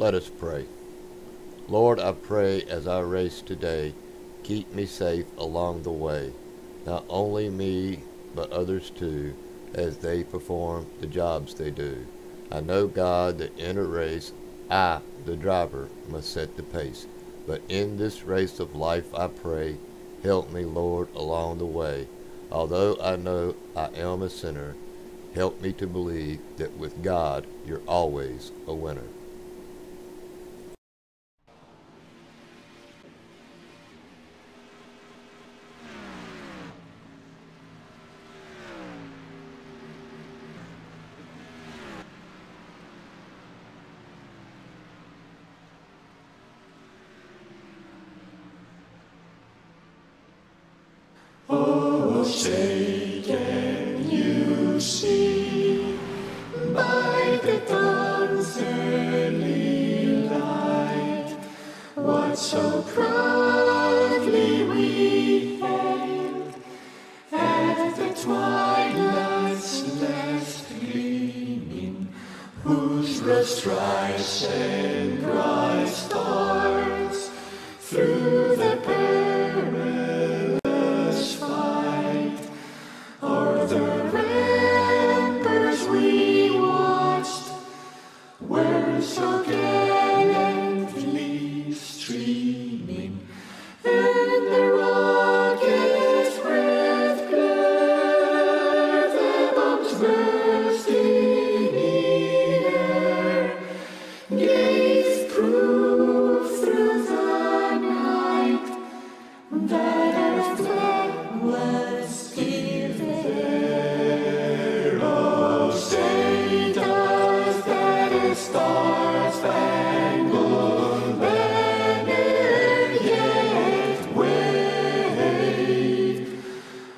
Let us pray. Lord, I pray as I race today, keep me safe along the way. Not only me, but others too, as they perform the jobs they do. I know, God, that in a race, I, the driver, must set the pace. But in this race of life, I pray, help me, Lord, along the way. Although I know I am a sinner, help me to believe that with God, you're always a winner. Oh, say can you see by the dawn's early light what so proudly we hailed at the twilight's last gleaming, whose red stripes and bright stars through the perilous fight o'er the ramparts we watched were so gallantly streaming, and the rocket's red glare, the bombs bursting in air, gave proof through the night that our flag was still there. Oh, say does that star-spangled banner yet wave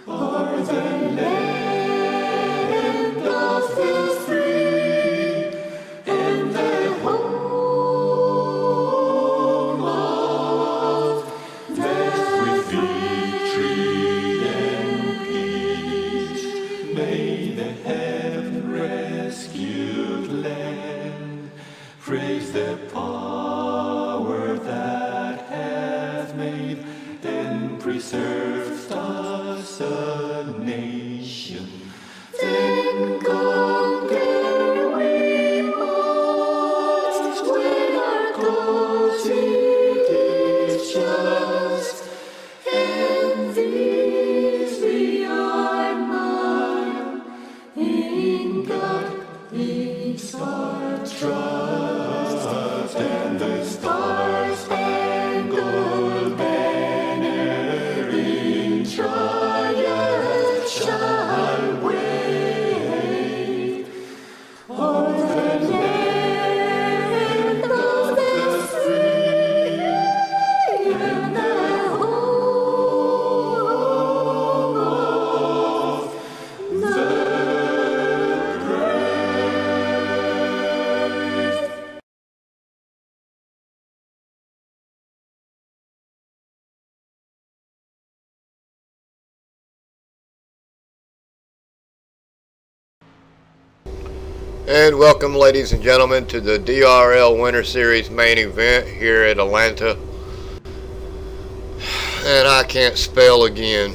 o'er the land of the free and the home of death with victory and peace? May the heaven-rescued land praise the power that hath made and preserved us a nation. Then conquer we must when our cause it is just, and this be our motto: in God is our trust, and the star-spangled banner in triumph shall wave o'er the land of the free and the home of the brave. And welcome, ladies and gentlemen, to the DRL Winter Series main event here at Atlanta. And I can't spell again.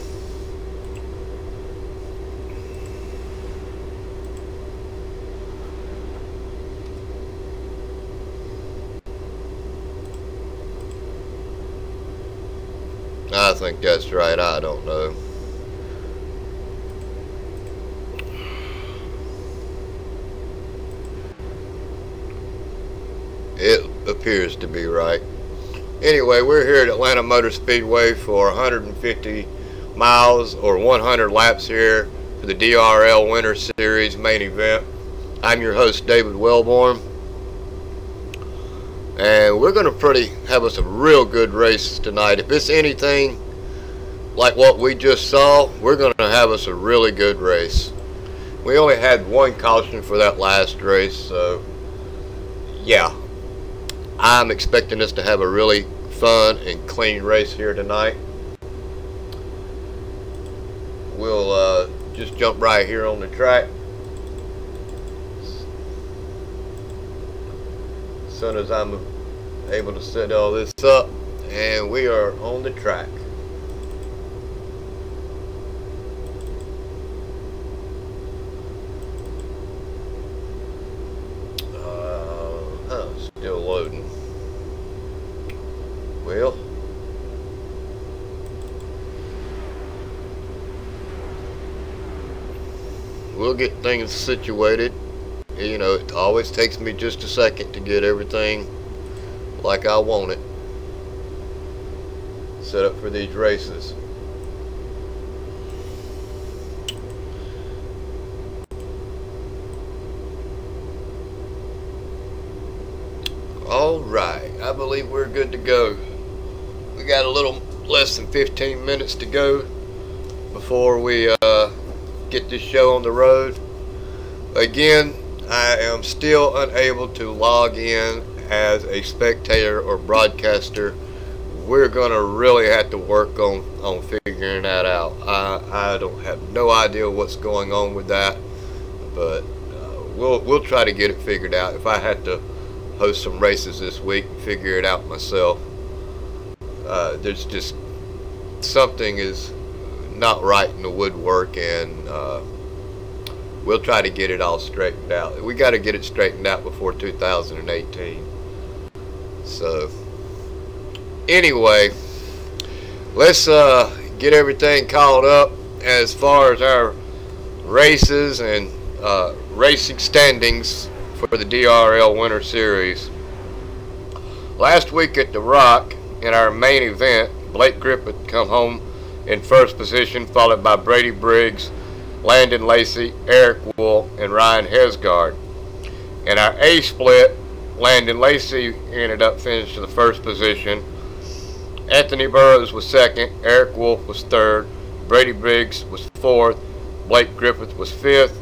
I think that's right. I don't know. It appears to be right. Anyway, we're here at Atlanta Motor Speedway for 150 miles or 100 laps here for the DRL Winter Series main event. I'm your host, David Wellborn, and we're going to have us a real good race tonight. If it's anything like what we just saw, we're going to have us a really good race. We only had one caution for that last race, so yeah, I'm expecting us to have a really fun and clean race here tonight. We'll just jump right here on the track. soon as I'm able to set all this up, and we are on the track. Still loading. Well, we'll get things situated. You know, it always takes me just a second to get everything like I want it set up for these races. Alright, I believe we're good to go. We got a little less than 15 minutes to go before we get this show on the road. Again, I am still unable to log in as a spectator or broadcaster. We're gonna really have to work on figuring that out. I don't have no idea what's going on with that, but we'll try to get it figured out. If I had to host some races this week and figure it out myself, there's just something is not right in the woodwork, and we'll try to get it all straightened out. We got to get it straightened out before 2018. So anyway, let's get everything caught up as far as our races and racing standings for the DRL Winter Series. Last week at the Rock, in our main event, Blake Griffith come home in first position, followed by Brady Briggs, Landon Lacey, Eric Wool, and Ryan Hesgard. In our A split, Landon Lacey ended up finishing the first position. Anthony Burroughs was second, Eric Wolf was third, Brady Briggs was fourth, Blake Griffith was fifth.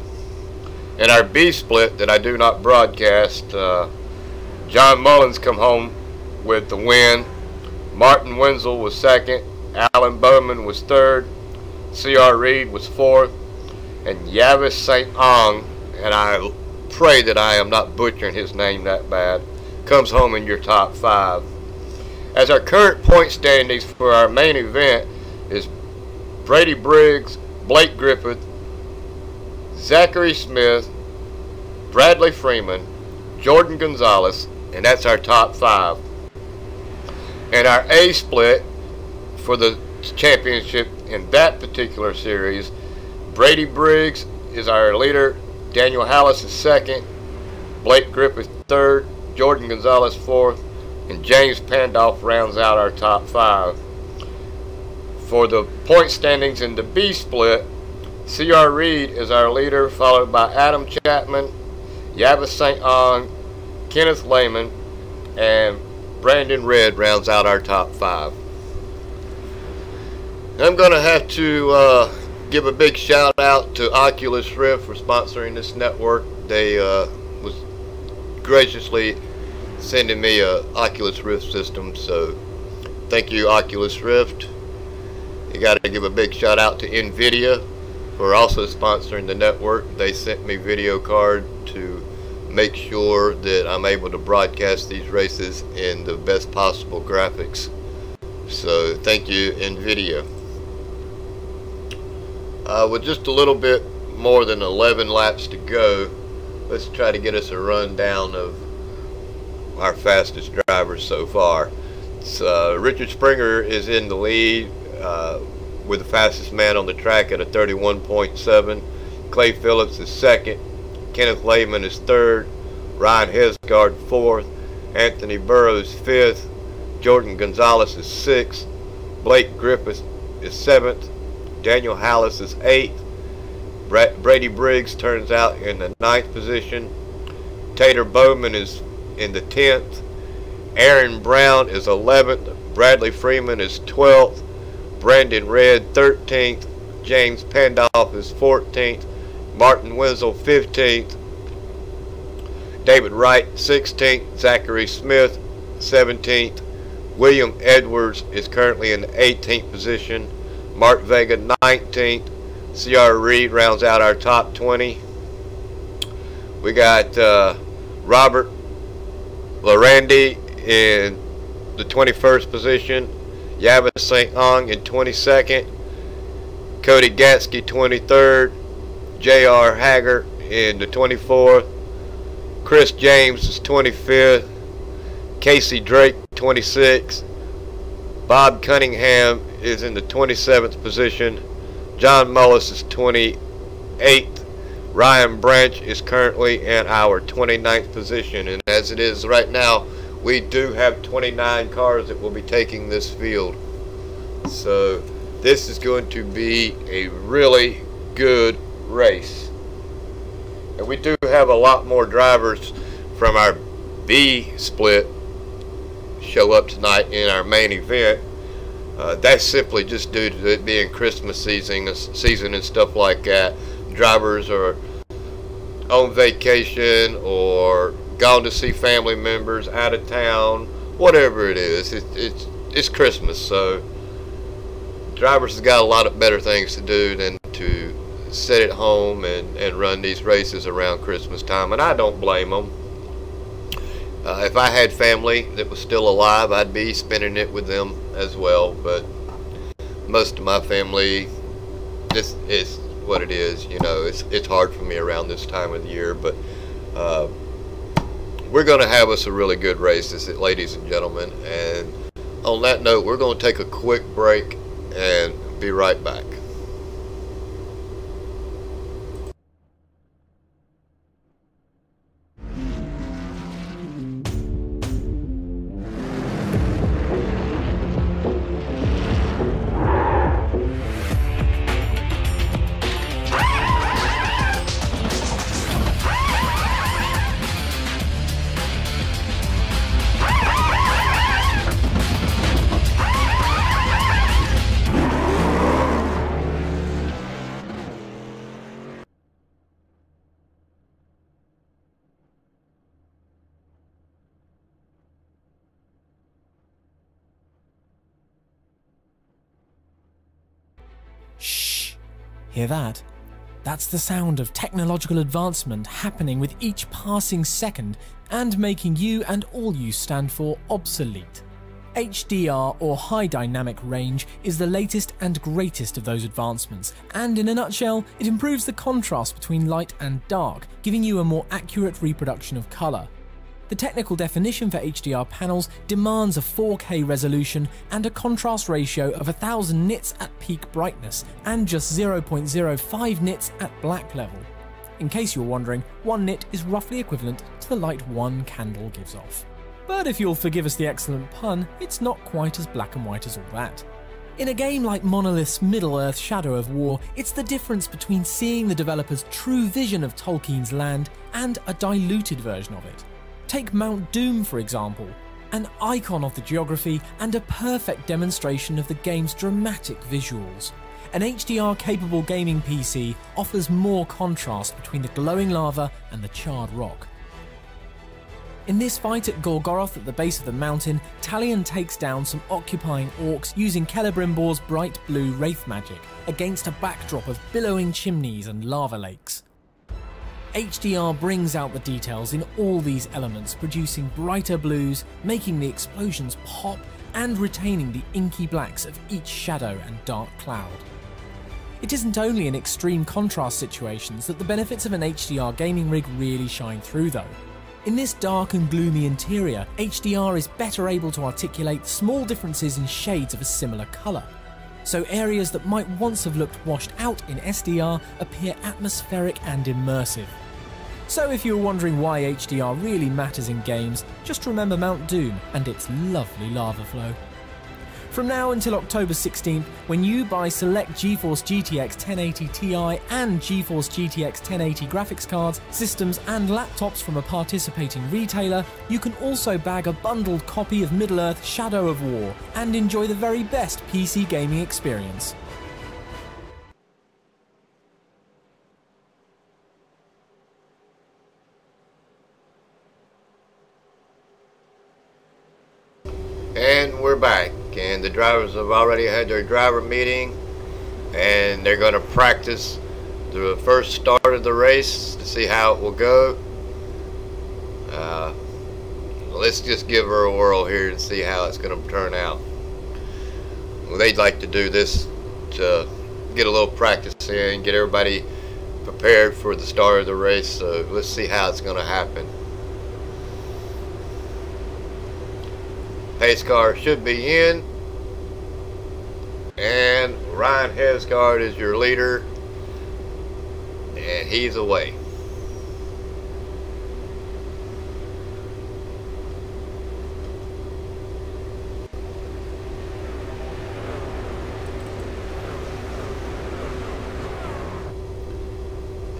In our B split that I do not broadcast, John Mullins come home with the win. Martin Wenzel was second, Alan Bowman was third, C.R. Reed was fourth, and Yavis St. Ong, and I pray that I am not butchering his name that bad, comes home in your top five. As our current point standings for our main event is Brady Briggs, Blake Griffith, Zachary Smith, Bradley Freeman, Jordan Gonzalez, and that's our top five. And our A split for the championship in that particular series, Brady Briggs is our leader, Daniel Hallis is second, Blake Griffith third, Jordan Gonzalez fourth, and James Pandolf rounds out our top five. For the point standings in the B split, C.R. Reed is our leader, followed by Adam Chapman, Yavis St. Ong, Kenneth Lehman, and Brandon Red rounds out our top five. I'm going to have to give a big shout out to Oculus Rift for sponsoring this network. They was graciously sending me a Oculus Rift system, so thank you, Oculus Rift. You got to give a big shout out to NVIDIA for also sponsoring the network. They sent me video card to make sure that I'm able to broadcast these races in the best possible graphics. So thank you, NVIDIA. With just a little bit more than 11 laps to go, let's try to get us a rundown of our fastest drivers so far. Richard Springer is in the lead with the fastest man on the track at a 31.7. Clay Phillips is second. Kenneth Lehman is third. Ryan Hesgard fourth. Anthony Burroughs fifth. Jordan Gonzalez is sixth. Blake Griffith is seventh. Daniel Hallis is eighth. Brady Briggs turns out in the ninth position. Tater Bowman is in the 10th. Aaron Brown is 11th. Bradley Freeman is 12th. Brandon Red 13th. James Pandolf is 14th. Martin Wenzel 15th. David Wright 16th. Zachary Smith 17th. William Edwards is currently in the 18th position. Mark Vega 19th. C.R. Reed rounds out our top 20. We got Robert Larandi in the 21st position, Yava St. Ong in 22nd, Cody Gatsky 23rd, J.R. Haggart in the 24th, Chris James is 25th, Casey Drake 26th, Bob Cunningham is in the 27th position, John Mullis is 28th, Ryan Branch is currently in our 29th position, and as it is right now, we do have 29 cars that will be taking this field. So this is going to be a really good race. And we do have a lot more drivers from our B split show up tonight in our main event. That's simply just due to it being Christmas season and stuff like that. Drivers are on vacation or gone to see family members out of town, whatever it is. It's Christmas, so drivers have got a lot of better things to do than to sit at home and run these races around Christmas time, and I don't blame them. If I had family that was still alive, I'd be spending it with them as well, but most of my family, this is what it is. You know, it's hard for me around this time of the year, but we're going to have us a really good race, ladies and gentlemen. And on that note, we're going to take a quick break and be right back. Shh! Hear that? That's the sound of technological advancement happening with each passing second and making you and all you stand for obsolete. HDR, or High Dynamic Range, is the latest and greatest of those advancements, and in a nutshell, it improves the contrast between light and dark, giving you a more accurate reproduction of colour. The technical definition for HDR panels demands a 4K resolution and a contrast ratio of 1000 nits at peak brightness and just 0.05 nits at black level. In case you're wondering, 1 nit is roughly equivalent to the light one candle gives off. But if you'll forgive us the excellent pun, it's not quite as black and white as all that. In a game like Monolith's Middle-earth Shadow of War, it's the difference between seeing the developer's true vision of Tolkien's land and a diluted version of it. Take Mount Doom, for example, an icon of the geography and a perfect demonstration of the game's dramatic visuals. An HDR-capable gaming PC offers more contrast between the glowing lava and the charred rock. In this fight at Gorgoroth at the base of the mountain, Talion takes down some occupying orcs using Celebrimbor's bright blue wraith magic against a backdrop of billowing chimneys and lava lakes. HDR brings out the details in all these elements, producing brighter blues, making the explosions pop, and retaining the inky blacks of each shadow and dark cloud. It isn't only in extreme contrast situations that the benefits of an HDR gaming rig really shine through though. In this dark and gloomy interior, HDR is better able to articulate small differences in shades of a similar colour. So areas that might once have looked washed out in SDR appear atmospheric and immersive. So if you're wondering why HDR really matters in games, just remember Mount Doom and its lovely lava flow. From now until October 16th, when you buy select GeForce GTX 1080 Ti and GeForce GTX 1080 graphics cards, systems and laptops from a participating retailer, you can also bag a bundled copy of Middle-earth Shadow of War and enjoy the very best PC gaming experience. And we're back, and the drivers have already had their driver meeting, and they're going to practice the first start of the race to see how it will go. let's just give her a whirl here and see how it's going to turn out. Well, they'd like to do this to get a little practice in, get everybody prepared for the start of the race. So let's see how it's going to happen. Pace car should be in, and Ryan Hesgaard is your leader, and he's away.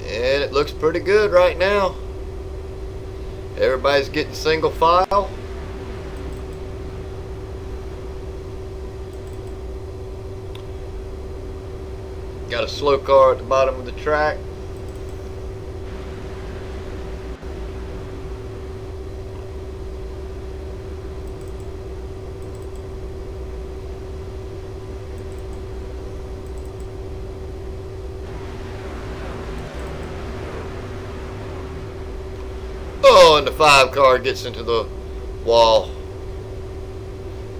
And it looks pretty good right now. Everybody's getting single file. Got a slow car at the bottom of the track. Oh, and the 5 car gets into the wall.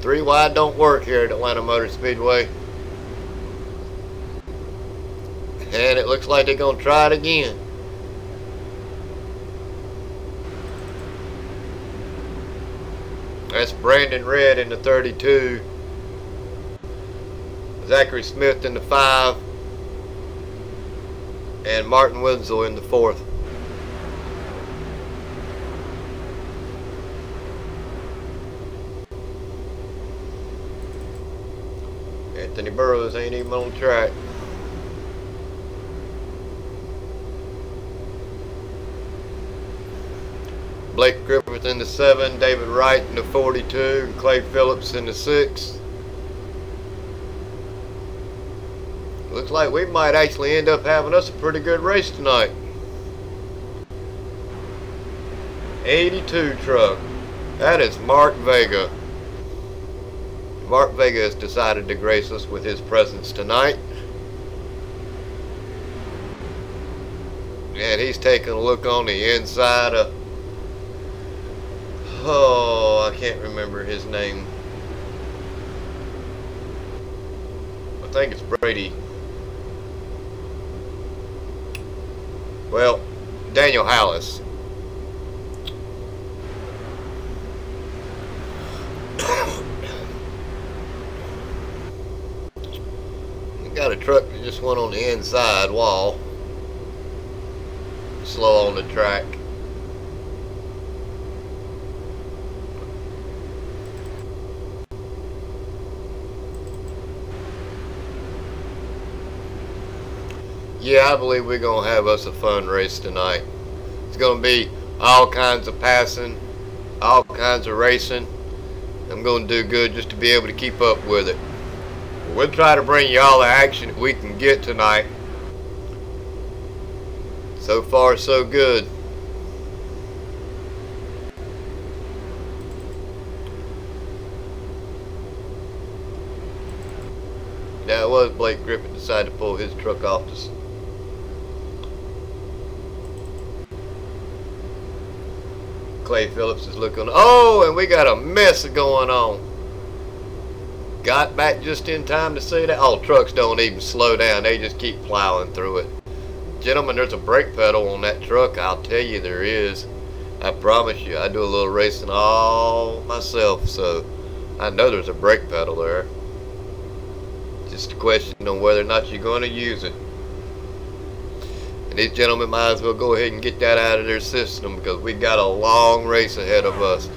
3 wide don't work here at Atlanta Motor Speedway. And it looks like they're going to try it again. That's Brandon Red in the 32. Zachary Smith in the 5. And Martin Wenzel in the 4th. Anthony Burroughs ain't even on the track. Blake Griffith in the 7, David Wright in the 42, and Clay Phillips in the 6. Looks like we might actually end up having us a pretty good race tonight. 82 truck. That is Mark Vega. Mark Vega has decided to grace us with his presence tonight. And he's taking a look on the inside of... Oh, I can't remember his name. I think it's Brady. Well, Daniel Hallis. We got a truck that just went on the inside wall. Slow on the track. Yeah, I believe we're going to have us a fun race tonight. It's going to be all kinds of passing, all kinds of racing. I'm going to do good just to be able to keep up with it. We'll try to bring you all the action that we can get tonight. So far, so good. Yeah, it was Blake Griffith decided to pull his truck off the... Clay Phillips is looking. Oh, and we got a mess going on. Got back just in time to see that. Oh, trucks don't even slow down. They just keep plowing through it. Gentlemen, there's a brake pedal on that truck. I'll tell you there is. I promise you. I do a little racing all myself, so I know there's a brake pedal there. Just a question on whether or not you're going to use it. These gentlemen might as well go ahead and get that out of their system because we got a long race ahead of us.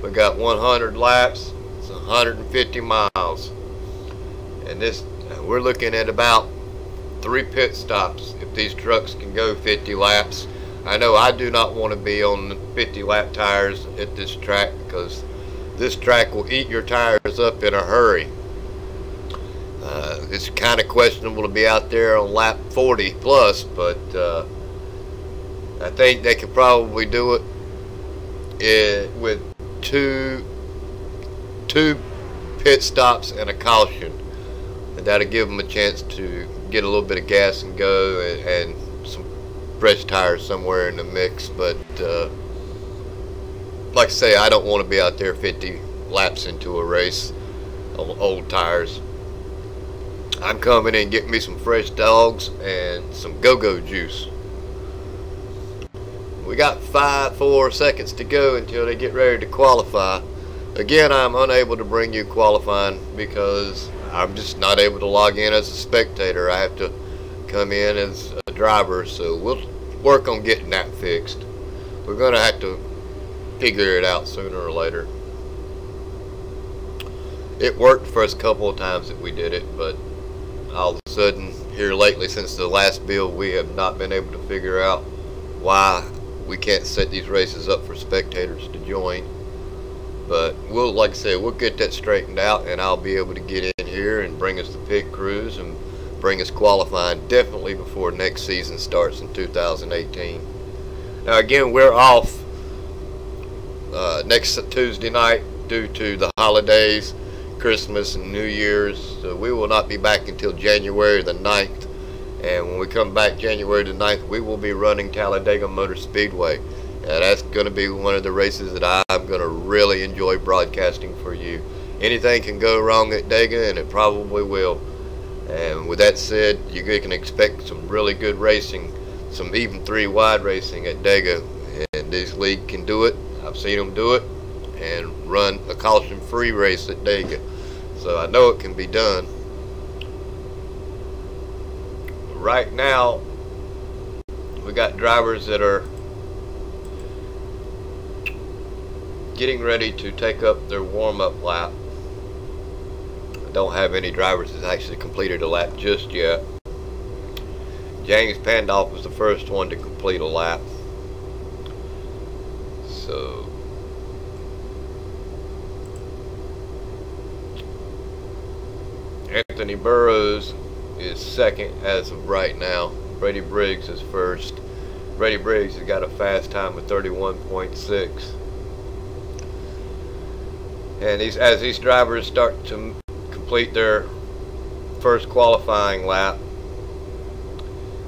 We got 100 laps. It's 150 miles. And this, we're looking at about 3 pit stops if these trucks can go 50 laps. I know I do not want to be on the 50 lap tires at this track because this track will eat your tires up in a hurry. It's kind of questionable to be out there on lap 40 plus, but I think they could probably do it with two pit stops and a caution, and that'll give them a chance to get a little bit of gas and go, and some fresh tires somewhere in the mix. But like I say, I don't want to be out there 50 laps into a race on old tires. I'm coming in getting me some fresh dogs and some go-go juice. We got 4 seconds to go until they get ready to qualify. Again, I'm unable to bring you qualifying because I'm just not able to log in as a spectator. I have to come in as a driver, so we'll work on getting that fixed. We're gonna have to figure it out sooner or later. It worked for us a couple of times that we did it, but all of a sudden here lately, since the last build, we have not been able to figure out why we can't set these races up for spectators to join. But we'll, like I said, we'll get that straightened out, and I'll be able to get in here and bring us the pit crews and bring us qualifying definitely before next season starts in 2018. Now again, we're off next Tuesday night due to the holidays, Christmas and New Year's, so we will not be back until January the 9th. And when we come back January the 9th, we will be running Talladega Motor Speedway. That's going to be one of the races that I'm going to really enjoy broadcasting for you. Anything can go wrong at Dega, and it probably will. And with that said, you can expect some really good racing, some even 3 wide racing at Dega. And this league can do it. I've seen them do it and run a caution-free race at Dega. So I know it can be done. Right now, we got drivers that are getting ready to take up their warm-up lap. I don't have any drivers that actually completed a lap just yet. James Pandolf was the first one to complete a lap. So Anthony Burroughs is second as of right now. Brady Briggs is first. Brady Briggs has got a fast time of 31.6. And as these drivers start to complete their first qualifying lap,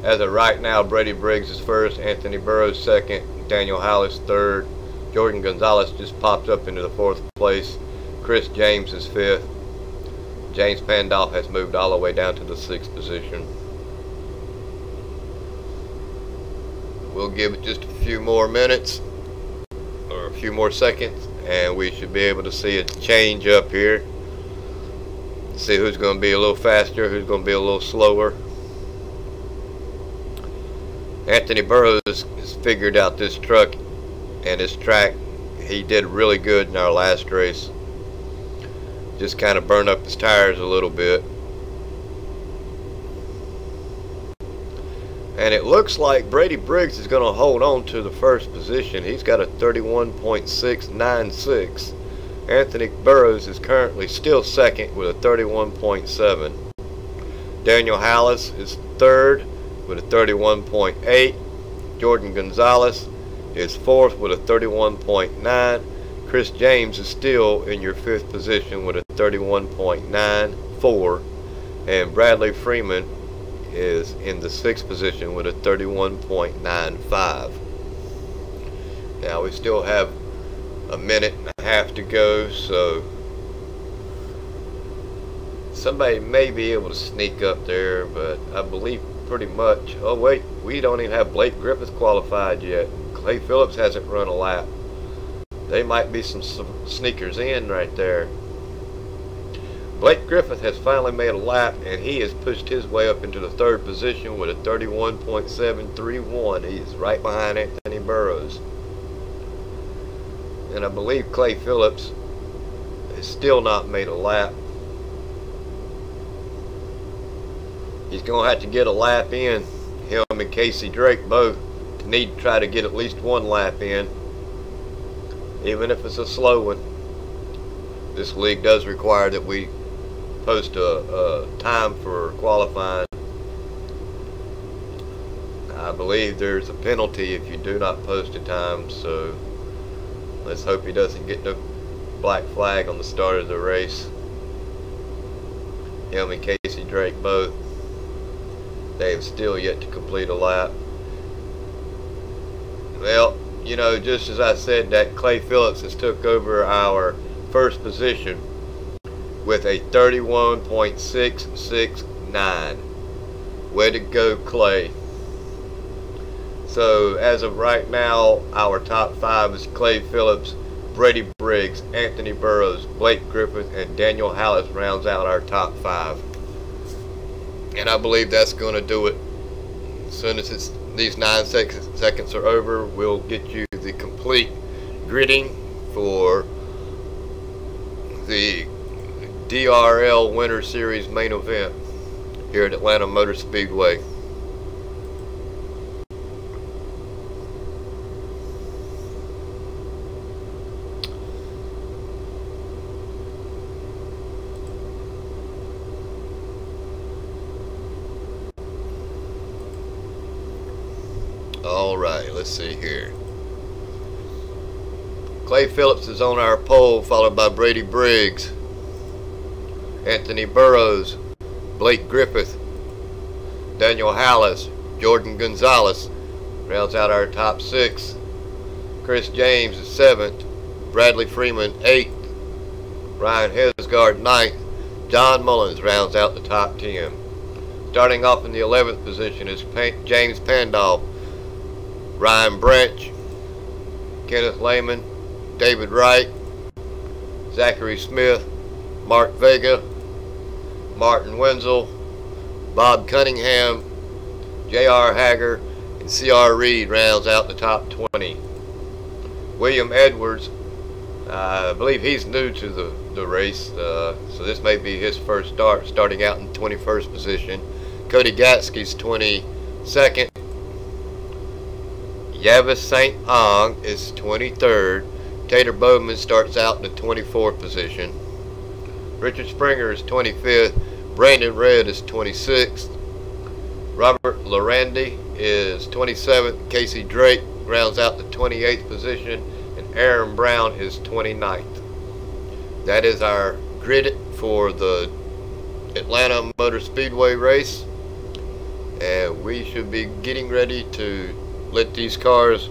as of right now, Brady Briggs is first, Anthony Burroughs second, Daniel Hollis third, Jordan Gonzalez just popped up into the 4th place, Chris James is 5th, James Pandolf has moved all the way down to the 6th position. We'll give it just a few more minutes, or a few more seconds, and we should be able to see a change up here. See who's going to be a little faster, who's going to be a little slower. Anthony Burroughs has figured out this truck and his track. He did really good in our last race. Just kind of burned up his tires a little bit. And it looks like Brady Briggs is going to hold on to the first position. He's got a 31.696. Anthony Burroughs is currently still second with a 31.7. Daniel Hollis is third with a 31.8. Jordan Gonzalez is fourth with a 31.9. Chris James is still in your 5th position with a 31.94. And Bradley Freeman is in the 6th position with a 31.95. Now we still have a minute and a half to go, so somebody may be able to sneak up there, but I believe pretty much. Oh wait, we don't even have Blake Griffith qualified yet. Clay Phillips hasn't run a lap. They might be some sneakers in right there. Blake Griffith has finally made a lap, and he has pushed his way up into the 3rd position with a 31.731. He is right behind Anthony Burroughs. And I believe Clay Phillips has still not made a lap. He's going to have to get a lap in. Him and Casey Drake both need to try to get at least 1 lap in, even if it's a slow one. This league does require that we post a time for qualifying. I believe there's a penalty if you do not post a time, so let's hope he doesn't get no black flag on the start of the race. Him and Casey Drake both. They have still yet to complete a lap. Well, you know, just as I said, that Clay Phillips has took over our first position with a 31.669. Way to go, Clay. So as of right now, our top 5 is Clay Phillips, Brady Briggs, Anthony Burroughs, Blake Griffith, and Daniel Hallis rounds out our top 5. And I believe that's going to do it. As soon as these 9 seconds are over, we'll get you the complete gridding for the DRL Winter Series main event here at Atlanta Motor Speedway. Alright, let's see here. Clay Phillips is on our pole, followed by Brady Briggs, Anthony Burroughs, Blake Griffith, Daniel Hallis, Jordan Gonzalez rounds out our top 6. Chris James is 7th, Bradley Freeman 8th, Ryan Hesgard 9th, John Mullins rounds out the top 10. Starting off in the 11th position is James Pandolf, Ryan Branch, Kenneth Lehman, David Wright, Zachary Smith, Mark Vega, Martin Wenzel, Bob Cunningham, J.R. Hager, and C.R. Reed rounds out the top 20. William Edwards, I believe he's new to the race, so this may be his first start, starting out in 21st position. Cody Gatsky's 22nd. Yavis St. Ong is 23rd. Tater Bowman starts out in the 24th position. Richard Springer is 25th. Brandon Red is 26th. Robert Lorandi is 27th. Casey Drake rounds out the 28th position. And Aaron Brown is 29th. That is our grid for the Atlanta Motor Speedway race. And we should be getting ready to let these cars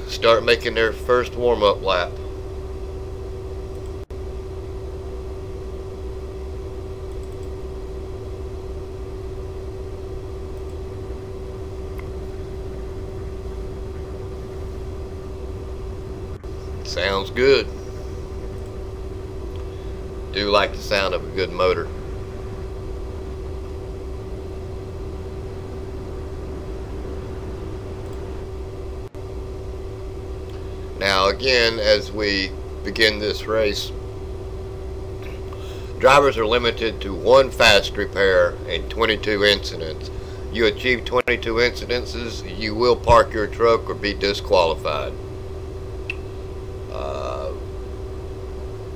start making their first warm-up lap. Sounds good. Do like the sound of a good motor. Now again, as we begin this race, drivers are limited to 1 fast repair and 22 incidents. You achieve 22 incidences, you will park your truck or be disqualified.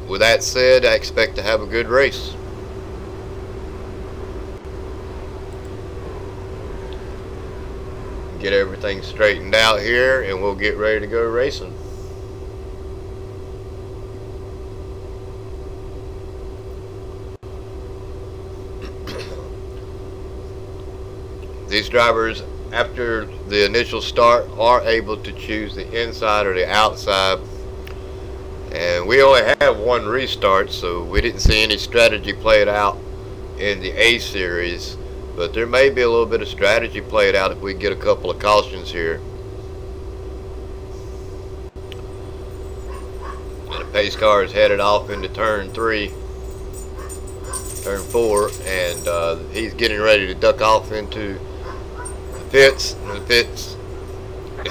With that said, I expect to have a good race. Get everything straightened out here and we'll get ready to go racing. These drivers, after the initial start, are able to choose the inside or the outside. And we only have 1 restart, so we didn't see any strategy played out in the A series. But there may be a little bit of strategy played out if we get a couple of cautions here. And the pace car is headed off into turn 3. Turn 4, and he's getting ready to duck off into the pits.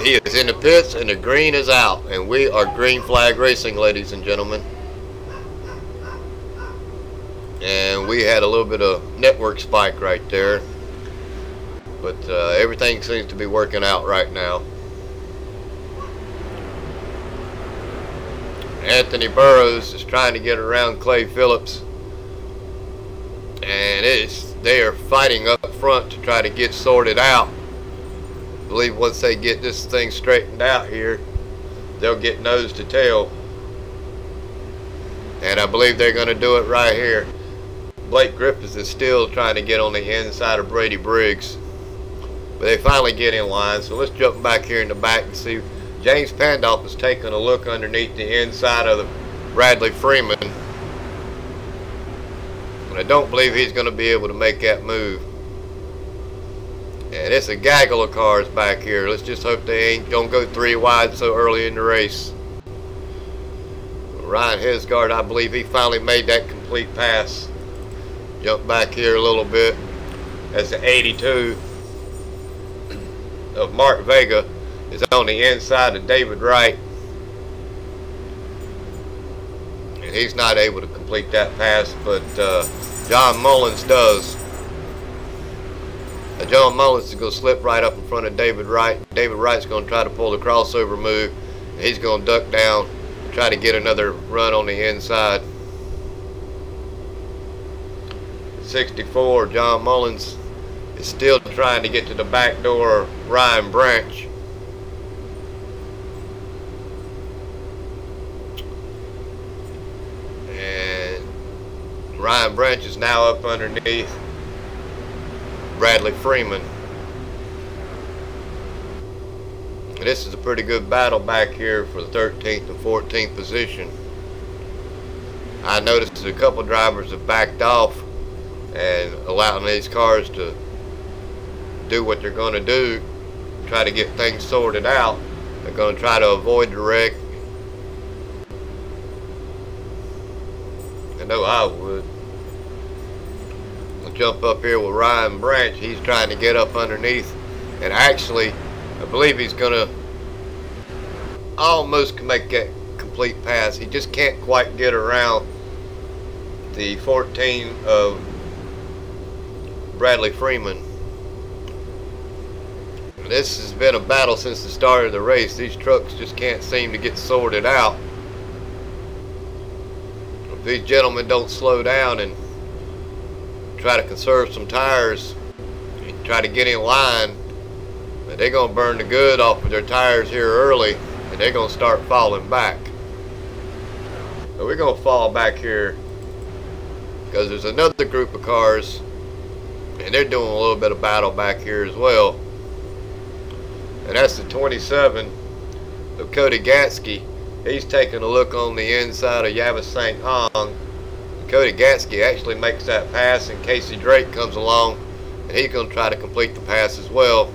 He is in the pits, and the green is out, and we are green flag racing, ladies and gentlemen. And we had a little bit of network spike right there, but everything seems to be working out right now. Anthony Burroughs is trying to get around Clay Phillips, and they are fighting up front to try to get sorted out. I believe once they get this thing straightened out here, they'll get nose to tail, and I believe they're going to do it right here. Blake Griffith is still trying to get on the inside of Brady Briggs. But they finally get in line. So let's jump back here in the back and see. James Pandolf is taking a look underneath the inside of the Bradley Freeman. And I don't believe he's going to be able to make that move. And it's a gaggle of cars back here. Let's just hope they ain't going to go 3 wide so early in the race. Ryan Hesgard, I believe he finally made that complete pass. Jump back here a little bit. That's the 82 of Mark Vega is on the inside of David Wright. And he's not able to complete that pass, but John Mullins does. Now John Mullins is going to slip right up in front of David Wright. David Wright's going to try to pull the crossover move. And he's going to duck down and try to get another run on the inside. 64, John Mullins is still trying to get to the back door of Ryan Branch. And Ryan Branch is now up underneath Bradley Freeman. And this is a pretty good battle back here for the 13th and 14th position. I noticed that a couple drivers have backed off and allowing these cars to do what they're going to do, try to get things sorted out. They're going to try to avoid the wreck. I know I would. We'll jump up here with Ryan Branch. He's trying to get up underneath, and actually I believe he's going to almost make that complete pass. He just can't quite get around the 14 of Bradley Freeman. This has been a battle since the start of the race. These trucks just can't seem to get sorted out. If these gentlemen don't slow down and try to conserve some tires and try to get in line, they're going to burn the good off of their tires here early, and they're going to start falling back. So we're going to fall back here because there's another group of cars, and they're doing a little bit of battle back here as well. And that's the 27 of Cody Gatsky. He's taking a look on the inside of Yavis St. Hong. Cody Gatsky actually makes that pass, and Casey Drake comes along, and he's going to try to complete the pass as well.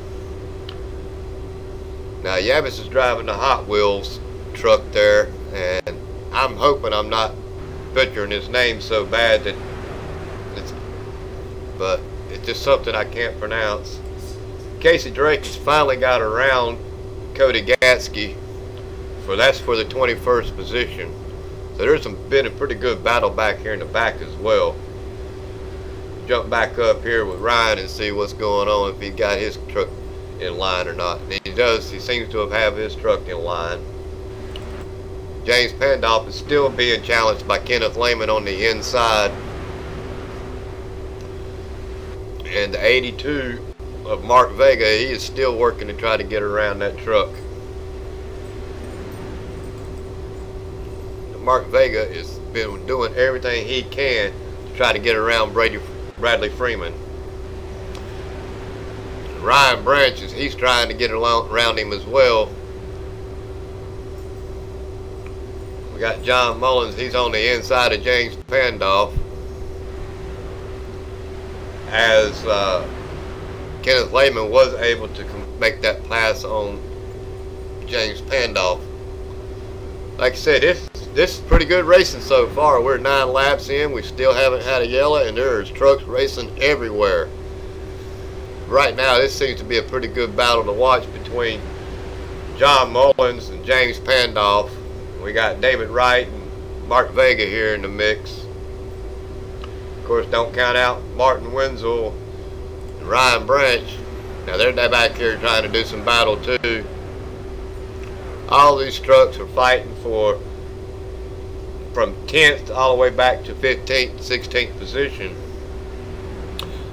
Now Yavis is driving the Hot Wheels truck there, and I'm hoping I'm not butchering his name so bad that but it's just something I can't pronounce. Casey Drake has finally got around Cody Gatsky that's for the 21st position. So there's been a pretty good battle back here in the back as well. Jump back up here with Ryan and see what's going on, if he got his truck in line or not. And he does. He seems to have his truck in line. James Pandolf is still being challenged by Kenneth Lehman on the inside. And the 82 of Mark Vega, he is still working to try to get around that truck. Mark Vega has been doing everything he can to try to get around Bradley Freeman. Ryan Branch, he's trying to get around him as well. We got John Mullins, he's on the inside of James Pandolf, as Kenneth Lehman was able to make that pass on James Pandolf. Like I said, this is pretty good racing so far. We're 9 laps in. We still haven't had a yellow, and there's trucks racing everywhere. Right now, this seems to be a pretty good battle to watch between John Mullins and James Pandolf. We got David Wright and Mark Vega here in the mix. Of course, don't count out Martin Wenzel and Ryan Branch. Now they're back here trying to do some battle too. All these trucks are fighting from 10th all the way back to 15th, 16th position.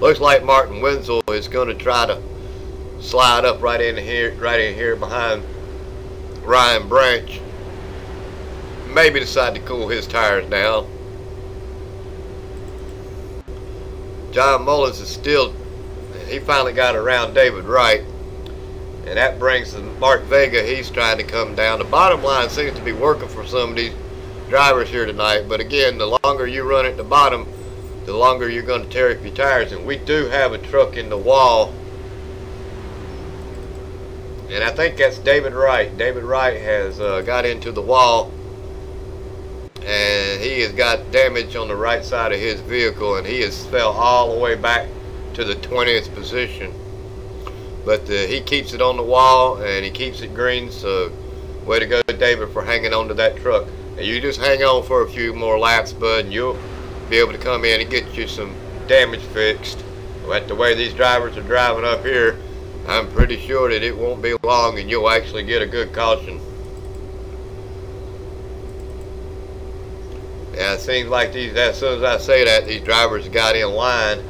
Looks like Martin Wenzel is going to try to slide up right in here behind Ryan Branch. Maybe decide to cool his tires down. John Mullins is still he finally got around David Wright, and that brings Mark Vega. He's trying to come down. The bottom line seems to be working for some of these drivers here tonight, but again, the longer you run at the bottom, the longer you're going to tear up your tires. And we do have a truck in the wall, and I think that's David Wright. David Wright has got into the wall, and he has got damage on the right side of his vehicle, and he has fell all the way back to the 20th position. But he keeps it on the wall, and he keeps it green, so way to go, David, for hanging on to that truck. And you just hang on for a few more laps, bud, and you'll be able to come in and get you some damage fixed. But the way these drivers are driving up here, I'm pretty sure that it won't be long and you'll actually get a good caution. Yeah, it seems like these, as soon as I say that, these drivers got in line.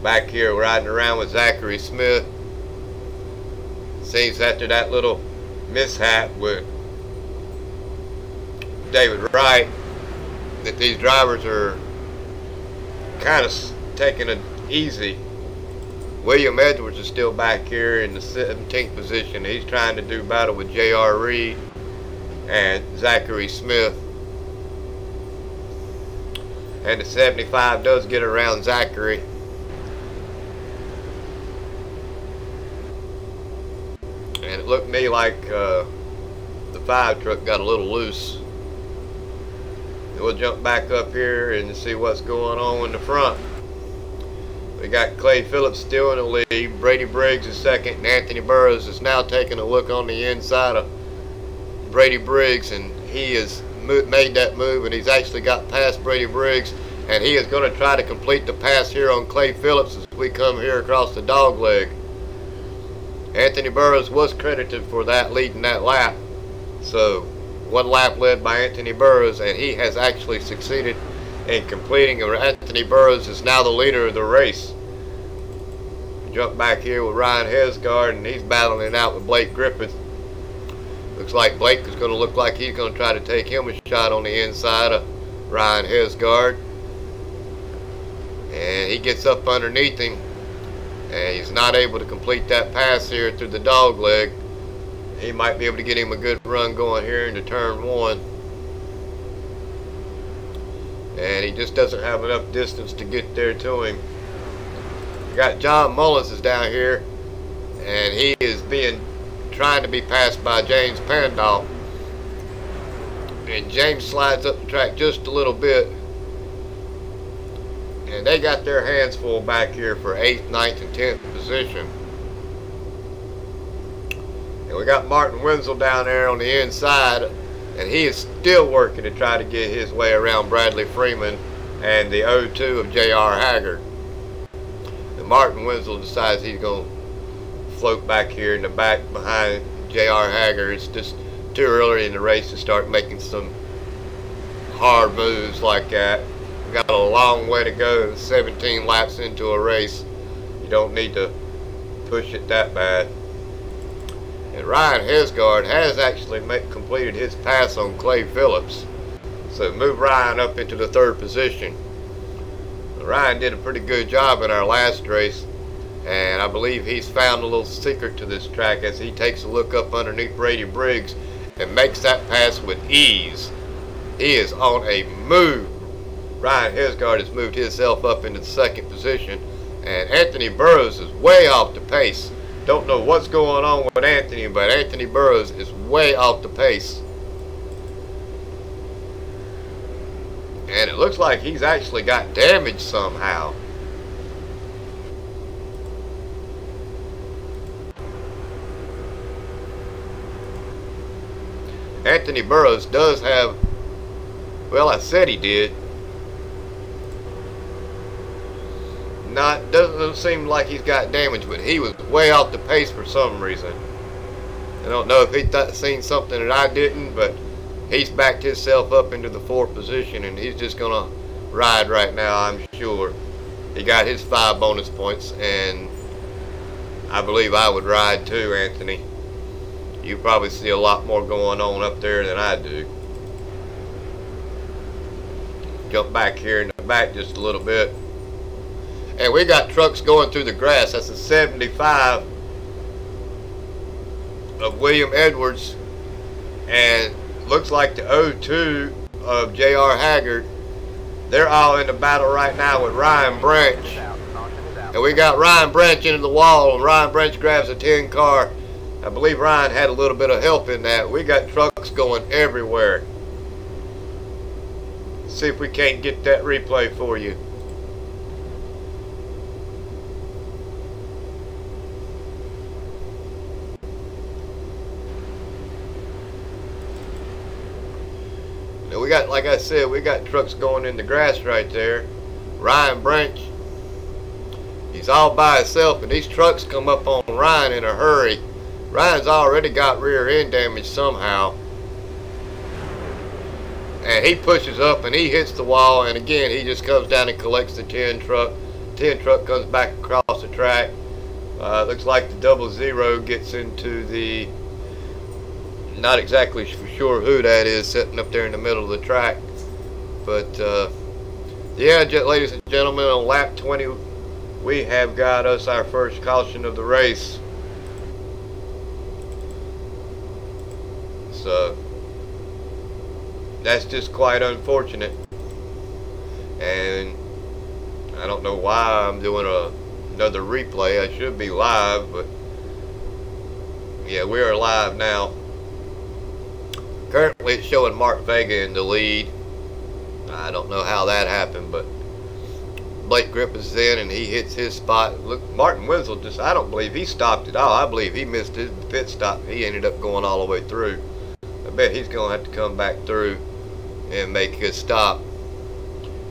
Back here riding around with Zachary Smith. Seems after that little mishap with David Wright that these drivers are kind of taking it easy. William Edwards is still back here in the 17th position. He's trying to do battle with J.R. Reed and Zachary Smith. And the 75 does get around Zachary. And it looked to me like the 5 truck got a little loose. We'll jump back up here and see what's going on in the front. We got Clay Phillips still in the lead. Brady Briggs is second, and Anthony Burroughs is now taking a look on the inside of Brady Briggs, and he has made that move, and he's actually got past Brady Briggs, and he is going to try to complete the pass here on Clay Phillips as we come here across the dog leg. Anthony Burroughs was credited for that, leading that lap. So 1 lap led by Anthony Burroughs, and he has actually succeeded in completing. Anthony Burroughs is now the leader of the race. Jump back here with Ryan Hesgard, and he's battling it out with Blake Griffith. Looks like Blake is going to look like he's going to try to take him a shot on the inside of Ryan Hesgard. And he gets up underneath him, and he's not able to complete that pass here through the dog leg. He might be able to get him a good run going here into turn 1. And he just doesn't have enough distance to get there to him. We got John Mullins is down here, and he is trying to be passed by James Pandolf. And James slides up the track just a little bit. And they got their hands full back here for 8th, 9th, and 10th position. And we got Martin Wenzel down there on the inside, and he is still working to try to get his way around Bradley Freeman and the 0-2 of J.R. Haggard. And Martin Wenzel decides he's going to float back here in the back behind J.R. Haggard. It's just too early in the race to start making some hard moves like that. We've got a long way to go, 17 laps into a race. You don't need to push it that bad. And Ryan Hesgard has actually completed his pass on Clay Phillips. So move Ryan up into the 3rd position. Ryan did a pretty good job in our last race, and I believe he's found a little secret to this track as he takes a look up underneath Brady Briggs and makes that pass with ease. He is on a move. Ryan Hesgard has moved himself up into the 2nd position, and Anthony Burroughs is way off the pace. Don't know what's going on with Anthony, but Anthony Burroughs is way off the pace. And it looks like he's actually got damage somehow. Anthony Burroughs does have, well, I said he did. Doesn't seem like he's got damage, but he was way off the pace for some reason. I don't know if he seen something that I didn't, but he's backed himself up into the 4th position, and he's just gonna ride right now, I'm sure. He got his 5 bonus points, and I believe I would ride too, Anthony. You probably see a lot more going on up there than I do. jump back here in the back just a little bit. And we got trucks going through the grass. That's a 75 of William Edwards. And looks like the 02 of J.R. Haggard. They're all in the battle right now with Ryan Branch. And we got Ryan Branch into the wall, and Ryan Branch grabs a 10 car. I believe Ryan had a little bit of help in that. We got trucks going everywhere. See if we can't get that replay for you. Now we got, like I said, we got trucks going in the grass right there. Ryan Branch, he's all by himself, and these trucks come up on Ryan in a hurry. Ryan's already got rear end damage somehow. And he pushes up and he hits the wall, and again he just comes down and collects the 10 truck. 10 truck comes back across the track. Looks like the 00 gets into the, not exactly sure who that is sitting up there in the middle of the track. But yeah, ladies and gentlemen, on lap 20 we have got us our first caution of the race. So that's just quite unfortunate, and I don't know why I'm doing another replay. I should be live, but yeah, we are live now. Currently it's showing Mark Vega in the lead. I don't know how that happened, but Blake Griffith's in and he hits his spot. Look, Martin Wenzel just, I don't believe he stopped at all. I believe he missed his pit stop. He ended up going all the way through. I bet he's going to have to come back through and make his stop.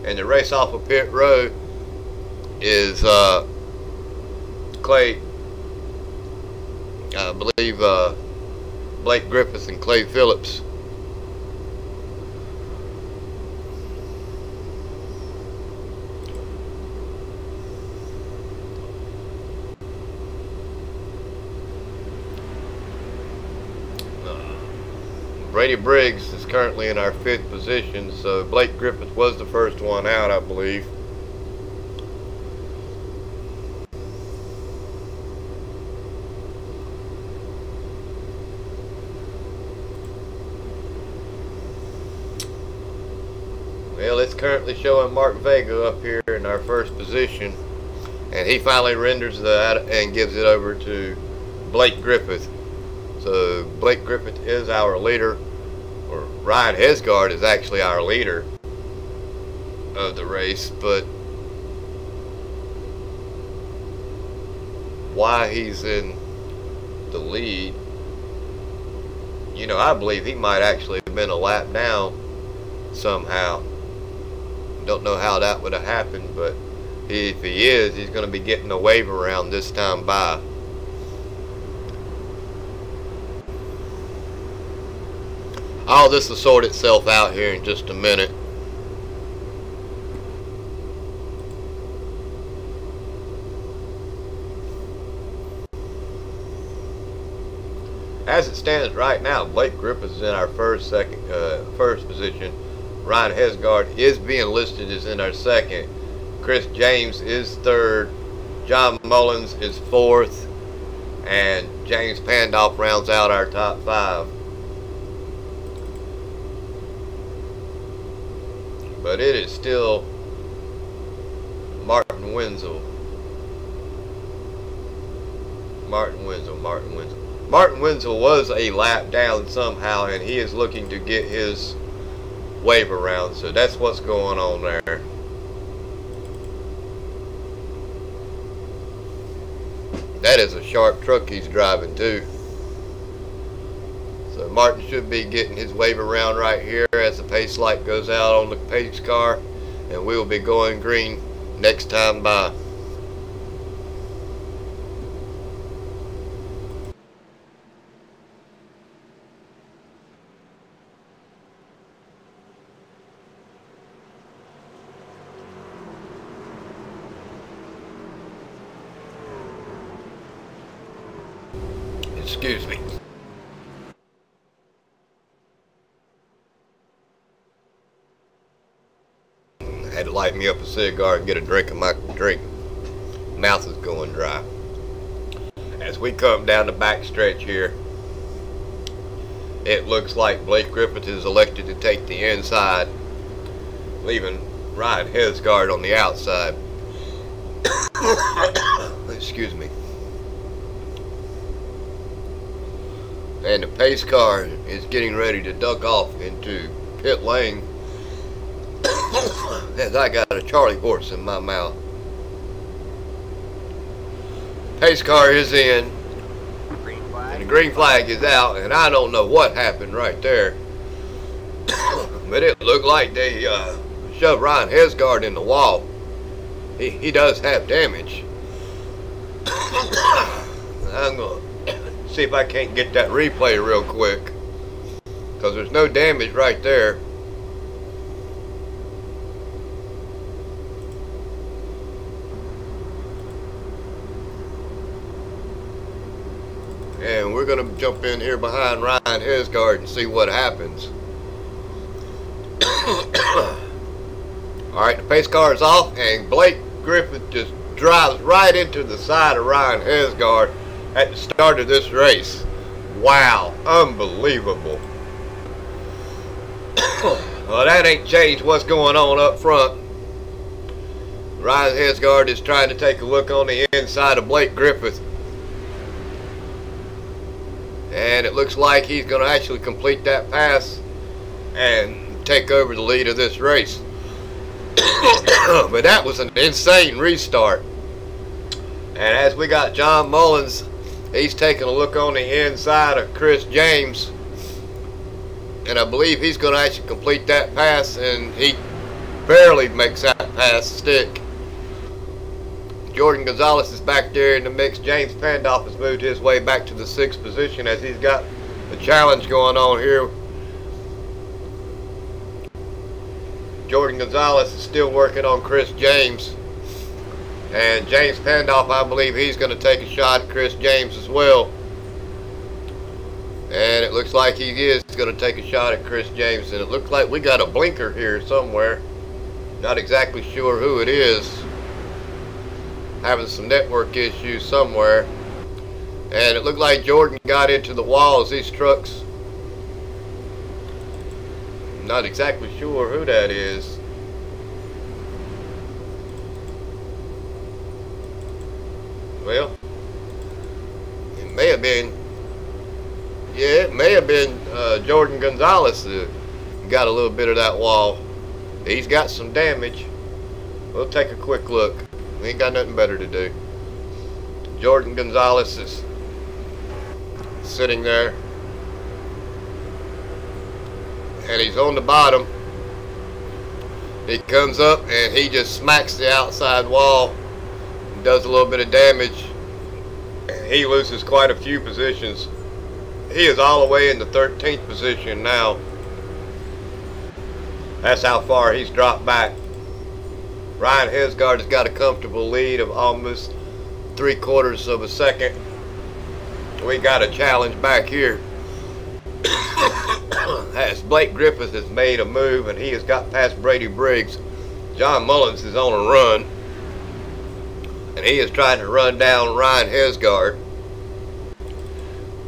And the race off of pit road is Clay, I believe Blake Griffith and Clay Phillips. Brady Briggs is currently in our 5th position, so Blake Griffith was the first one out, I believe. Well, it's currently showing Mark Vega up here in our 1st position, and he finally renders that and gives it over to Blake Griffith. So Blake Griffith is our leader, or Ryan Hesgard is actually our leader of the race, but why he's in the lead, you know, I believe he might actually have been a lap down somehow. Don't know how that would have happened, but if he is, he's going to be getting a wave around this time by. All this will sort itself out here in just a minute. As it stands right now, Blake Griffith is in our first position. Ryan Hesgard is being listed as in our 2nd. Chris James is 3rd. John Mullins is 4th. And James Pandolf rounds out our top 5. But it is still Martin Wenzel. Martin Wenzel was a lap down somehow, and he is looking to get his wave around. So that's what's going on there. That is a sharp truck he's driving too. So Martin should be getting his wave around right here as the pace light goes out on the pace car, and we will be going green next time by. Excuse me. light me up a cigar and get a drink of my drink. Mouth is going dry. As we come down the back stretch here, it looks like Blake Griffith is elected to take the inside, leaving Ryan Hesgard on the outside. Excuse me. And the pace car is getting ready to duck off into pit lane as I got a Charlie horse in my mouth. Pace car is in, and the green flag is out, and I don't know what happened right there. But it looked like they shoved Ryan Hesgard in the wall. He does have damage. I'm going to see if I can't get that replay real quick, because there's no damage right there. And we're going to jump in here behind Ryan Hesgard and see what happens. Alright, the pace car is off, and Blake Griffith just drives right into the side of Ryan Hesgard at the start of this race. Wow, unbelievable. Well, that ain't changed what's going on up front. Ryan Hesgard is trying to take a look on the inside of Blake Griffith. And it looks like he's going to actually complete that pass and take over the lead of this race. But that was an insane restart. And as we got John Mullins, he's taking a look on the inside of Chris James. And I believe he's going to actually complete that pass, and he barely makes that pass stick. Jordan Gonzalez is back there in the mix. James Pandolf has moved his way back to the 6th position as he's got a challenge going on here. Jordan Gonzalez is still working on Chris James. And James Pandolf, I believe he's going to take a shot at Chris James as well. And it looks like he is going to take a shot at Chris James. And it looks like we got a blinker here somewhere. Not exactly sure who it is. Having some network issues somewhere. And it looked like Jordan got into the wall as these trucks. Not exactly sure who that is. Well, it may have been, yeah, it may have been Jordan Gonzalez that got a little bit of that wall. He's got some damage. We'll take a quick look. We ain't got nothing better to do. Jordan Gonzalez is sitting there. And he's on the bottom. He comes up and he just smacks the outside wall. Does a little bit of damage. And he loses quite a few positions. He is all the way in the 13th position now. That's how far he's dropped back. Ryan Hesgard has got a comfortable lead of almost 3/4 of a second. We got a challenge back here. As Blake Griffith has made a move and he has got past Brady Briggs, John Mullins is on a run. And he is trying to run down Ryan Hesgard.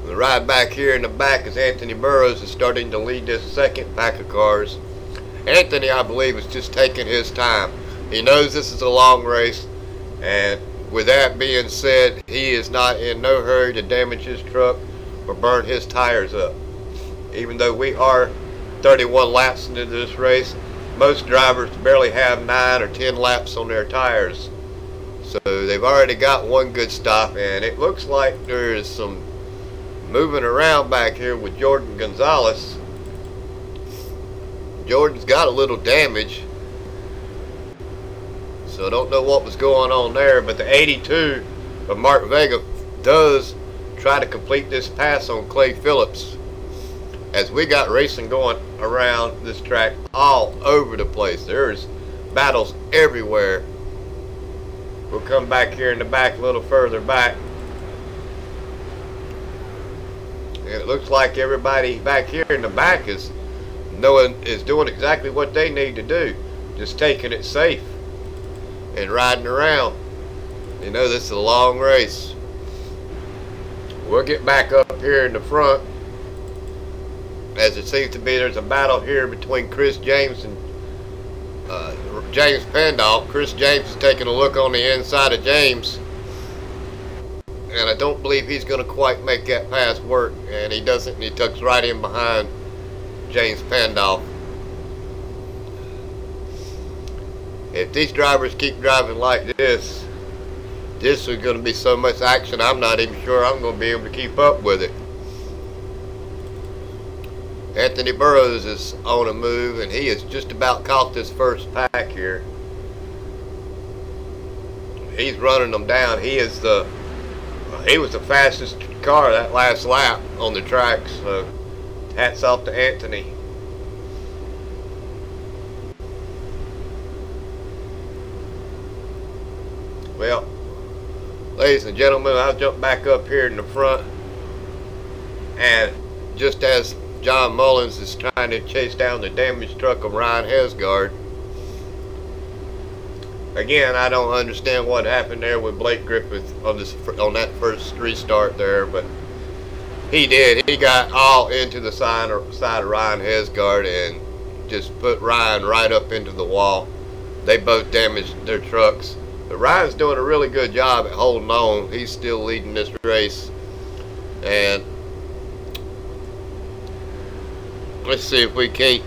The ride back here in the back is Anthony Burroughs is starting to lead this second pack of cars. Anthony, I believe, is just taking his time. He knows this is a long race, and with that being said, he is not in no hurry to damage his truck or burn his tires up. Even though we are 31 laps into this race, most drivers barely have 9 or 10 laps on their tires. So they've already got one good stop, and it looks like there is some moving around back here with Jordan Gonzalez. Jordan's got a little damage. So I don't know what was going on there, but the 82 of Mark Vega does try to complete this pass on Clay Phillips. As we got racing going around this track all over the place. There's battles everywhere. We'll come back here in the back a little further back. And it looks like everybody back here in the back is doing exactly what they need to do. just taking it safe and riding around. You know, this is a long race. We'll get back up here in the front, as it seems to be there's a battle here between Chris James and James Pandolf. Chris James is taking a look on the inside of James, and I don't believe he's going to quite make that pass work, and he doesn't, and he tucks right in behind James Pandolf. If these drivers keep driving like this is going to be so much action, I'm not even sure I'm going to be able to keep up with it. Anthony Burroughs is on a move, and he has just about caught this first pack here. He's running them down. He was the fastest car that last lap on the track, so hats off to Anthony. Well, ladies and gentlemen, I'll jump back up here in the front, and just as John Mullins is trying to chase down the damaged truck of Ryan Hesgard, again, I don't understand what happened there with Blake Griffith on that first restart there, but he did. He got all into the side of Ryan Hesgard and just put Ryan right up into the wall. They both damaged their trucks. But Ryan's doing a really good job at holding on. He's still leading this race. And let's see if we can't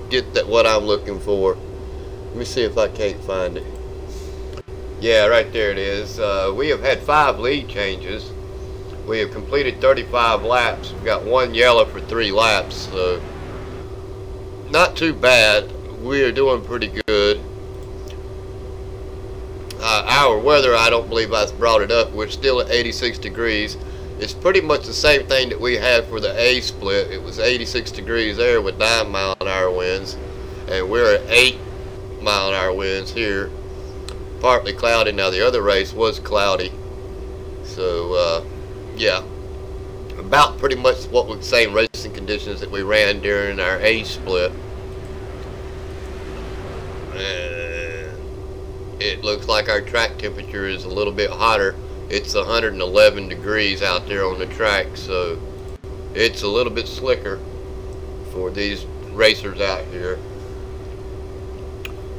get that what I'm looking for. Let me see if I can't find it. Yeah, right there it is. We have had 5 lead changes. We have completed 35 laps. We've got 1 yellow for 3 laps, so not too bad. We are doing pretty good. Our weather, I don't believe I brought it up. We're still at 86 degrees. It's pretty much the same thing that we had for the A split. It was 86 degrees there with 9-mile-an-hour winds, and we're at 8-mile-an-hour winds here. Partly cloudy. Now the other race was cloudy, so yeah, about pretty much what the same racing conditions that we ran during our A split. It looks like our track temperature is a little bit hotter. It's 111 degrees out there on the track, so it's a little bit slicker for these racers out here.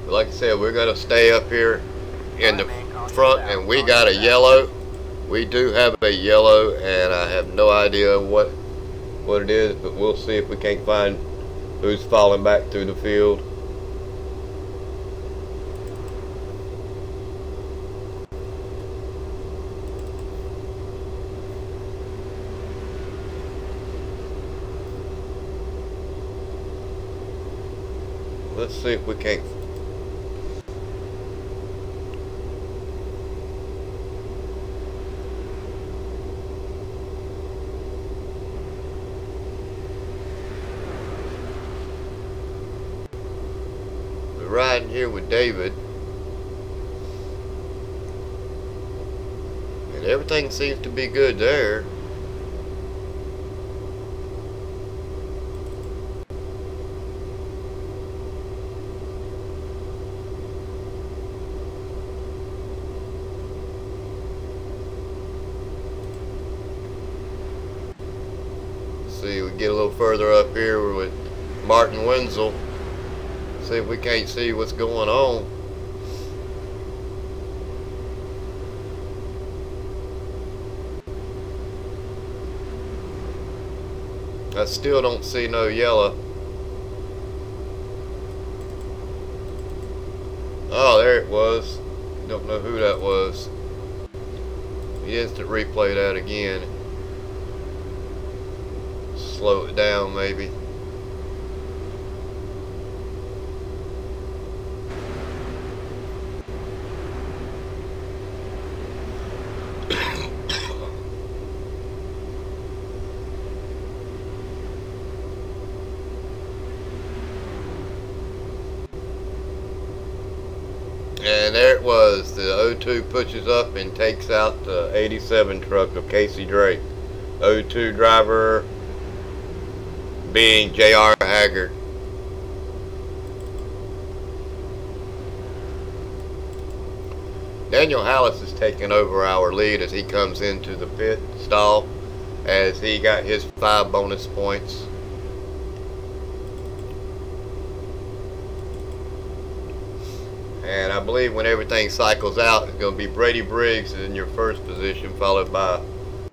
But like I said, we're going to stay up here in the front, and we got a yellow. We do have a yellow, and I have no idea what it is, but we'll see if we can't find who's falling back through the field. Let's see if we can't. We're riding here with David, and everything seems to be good there. See, we get a little further up here with Martin Wenzel. See if we can't see what's going on. I still don't see no yellow. Oh, there it was. Don't know who that was. Instant replay that again. Slow it down maybe. And there it was. The 02 pushes up and takes out the 87 truck of Casey Drake. 02 driver being J.R. Haggard. Daniel Hallis is taking over our lead as he comes into the pit stall, as he got his 5 bonus points. And I believe when everything cycles out, it's going to be Brady Briggs in your first position, followed by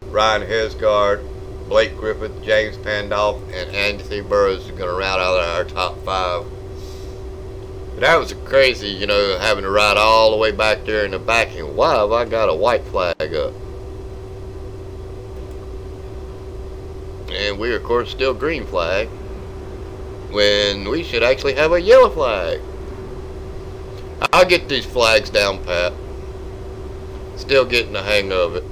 Ryan Hesgard, Blake Griffith, James Pandolf, and Anthony Burroughs is going to round out our top 5. But that was crazy, you know, having to ride all the way back there in the back, and why have I got a white flag up? And we're of course still green flag, when we should actually have a yellow flag. I'll get these flags down pat. Still getting the hang of it.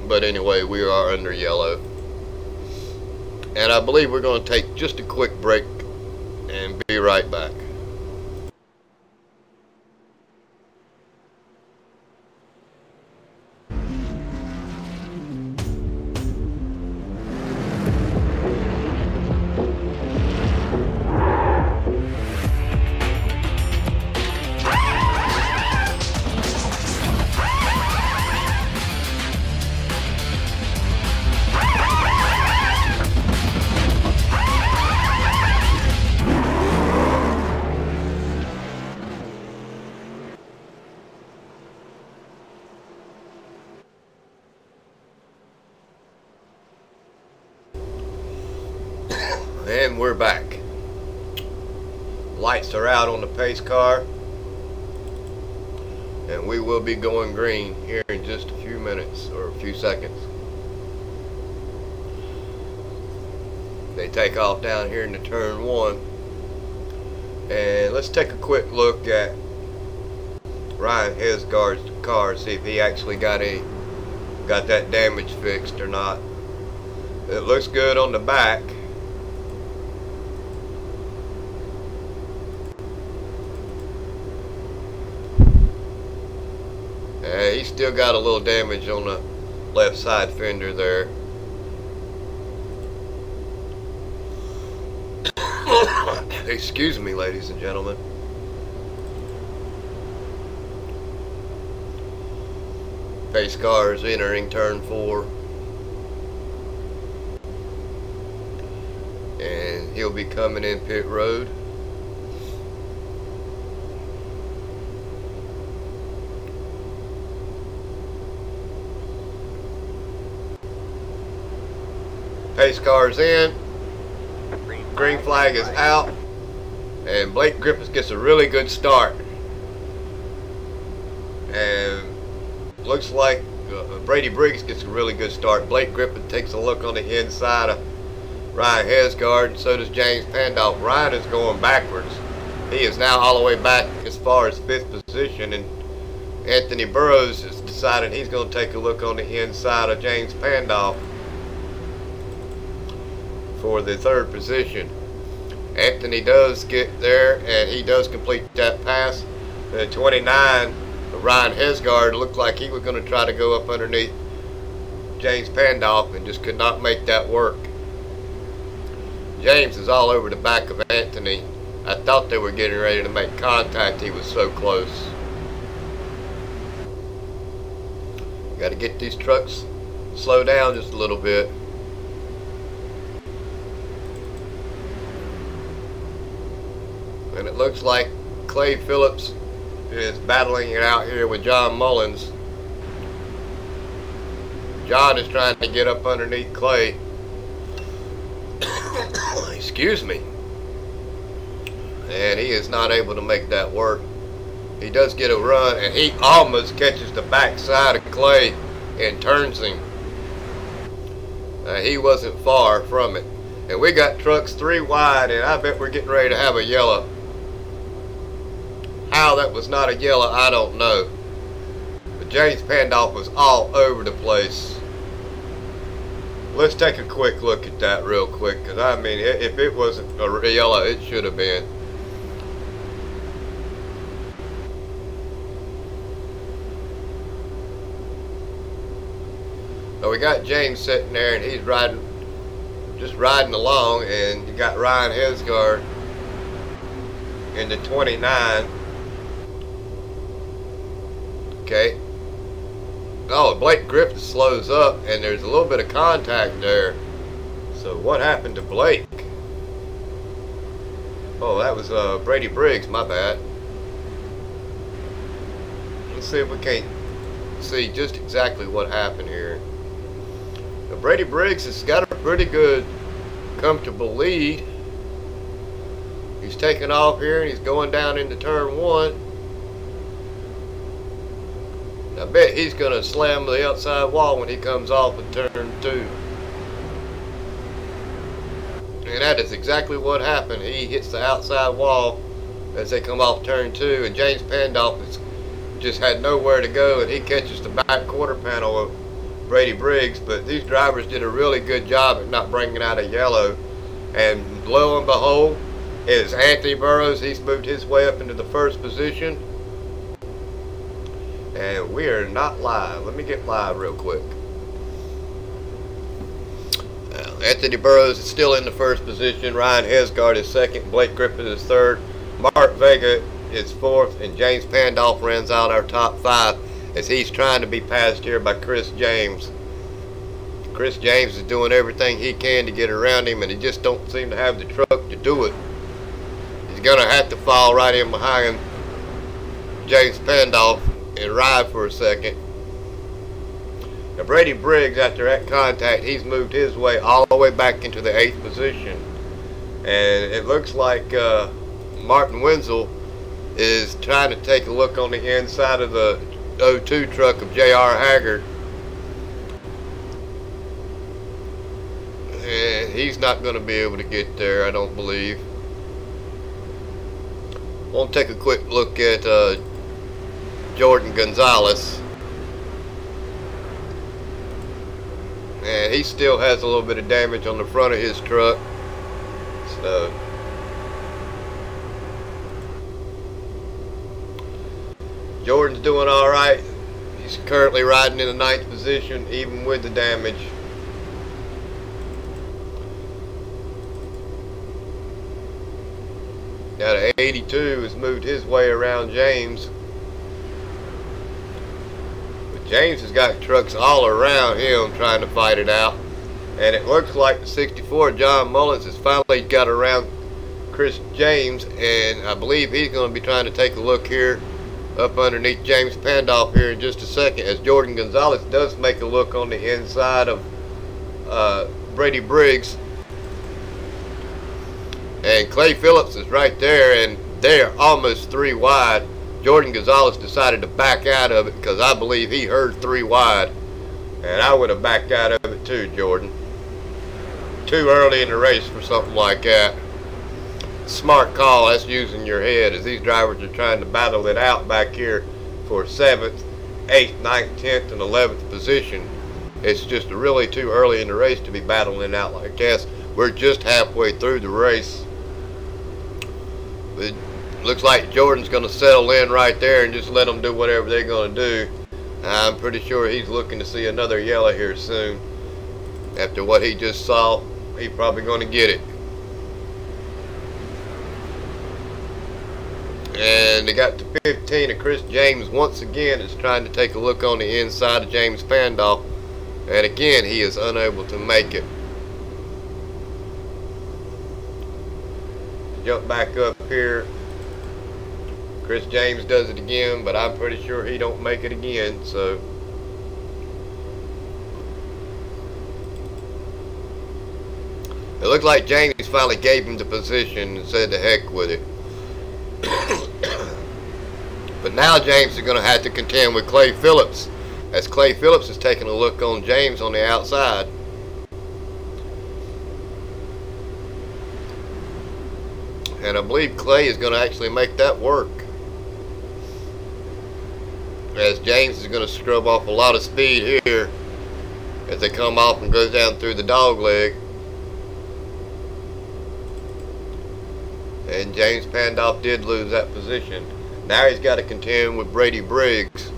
But anyway, we are under yellow. And I believe we're going to take just a quick break and be right back. And we're back. Lights are out on the pace car, and we will be going green here in just a few minutes or a few seconds. They take off down here into turn 1, and let's take a quick look at Ryan Hesgard's car, see if he actually got that damage fixed or not. It looks good on the back. He's still got a little damage on the left side fender there. Excuse me, ladies and gentlemen. Pace car is entering turn 4. And he'll be coming in pit road. Pace car's in, green flag is out, and Blake Griffith gets a really good start. And looks like Brady Briggs gets a really good start. Blake Griffith takes a look on the inside of Ryan Hesgard, and so does James Pandolf. Ryan is going backwards. He is now all the way back as far as 5th position, and Anthony Burroughs has decided he's going to take a look on the inside of James Pandolf for the 3rd position. Anthony does get there, and he does complete that pass. The 29, Ryan Hesgard, looked like he was going to try to go up underneath James Pandolf and just could not make that work. James is all over the back of Anthony. I thought they were getting ready to make contact. He was so close. Got to get these trucks slow down just a little bit. And it looks like Clay Phillips is battling it out here with John Mullins. John is trying to get up underneath Clay. Excuse me. And he is not able to make that work. He does get a run, and he almost catches the back side of Clay and turns him. He wasn't far from it. And we got trucks 3 wide, and I bet we're getting ready to have a yellow. How that was not a yellow, I don't know. But James Pandolf was all over the place. Let's take a quick look at that real quick, because I mean, if it wasn't a yellow, it should have been. So we got James sitting there, and he's just riding along, and you got Ryan Hesgard in the 29. Okay. Oh, Blake Griffith slows up, and there's a little bit of contact there. So what happened to Blake? Oh, that was Brady Briggs, my bad. Let's see if we can't see just exactly what happened here. Now, Brady Briggs has got a pretty good, comfortable lead. He's taking off here, and he's going down into turn 1. I bet he's going to slam the outside wall when he comes off of turn 2. And that is exactly what happened. He hits the outside wall as they come off turn 2, and James Pandolf has just had nowhere to go, and he catches the back quarter panel of Brady Briggs. But these drivers did a really good job at not bringing out a yellow, and lo and behold, it is Anthony Burroughs. He's moved his way up into the first position, and we are not live. Let me get live real quick. Anthony Burroughs is still in the first position. Ryan Hesgard is second. Blake Griffith is third. Mark Vega is fourth. And James Pandolf runs out our top 5 as he's trying to be passed here by Chris James. Chris James is doing everything he can to get around him, and he just don't seem to have the truck to do it. He's going to have to fall right in behind James Pandolf and ride for a second. Now Brady Briggs, after that contact, he's moved his way all the way back into the 8th position. And it looks like Martin Wenzel is trying to take a look on the inside of the 02 truck of J.R. Haggard. And he's not going to be able to get there, I don't believe. We'll take a quick look at Jordan Gonzalez. And he still has a little bit of damage on the front of his truck. So Jordan's doing alright. He's currently riding in the 9th position even with the damage. Now the 82 has moved his way around James. James has got trucks all around him trying to fight it out. And it looks like the 64 John Mullins has finally got around Chris James, and I believe he's going to be trying to take a look here up underneath James Pandolf here in just a second, as Jordan Gonzalez does make a look on the inside of Brady Briggs. And Clay Phillips is right there, and they're almost 3 wide. Jordan Gonzalez decided to back out of it because I believe he heard 3 wide. And I would have backed out of it too, Jordan. Too early in the race for something like that. Smart call, that's using your head, as these drivers are trying to battle it out back here for 7th, 8th, 9th, 10th, and 11th position. It's just really too early in the race to be battling it out like this. We're just halfway through the race. It looks like Jordan's going to settle in right there and just let them do whatever they're going to do. I'm pretty sure he's looking to see another yellow here soon. After what he just saw, he's probably going to get it. And they got to 15, and Chris James once again is trying to take a look on the inside of James Pandolf. And again, he is unable to make it. Jump back up here. Chris James does it again, but I'm pretty sure he don't make it again, so. It looks like James finally gave him the position and said to heck with it. But now James is going to have to contend with Clay Phillips, as Clay Phillips is taking a look on James on the outside. And I believe Clay is going to actually make that work, as James is going to scrub off a lot of speed here as they come off and goes down through the dog leg. And James Pandolf did lose that position. Now he's got to contend with Brady Briggs,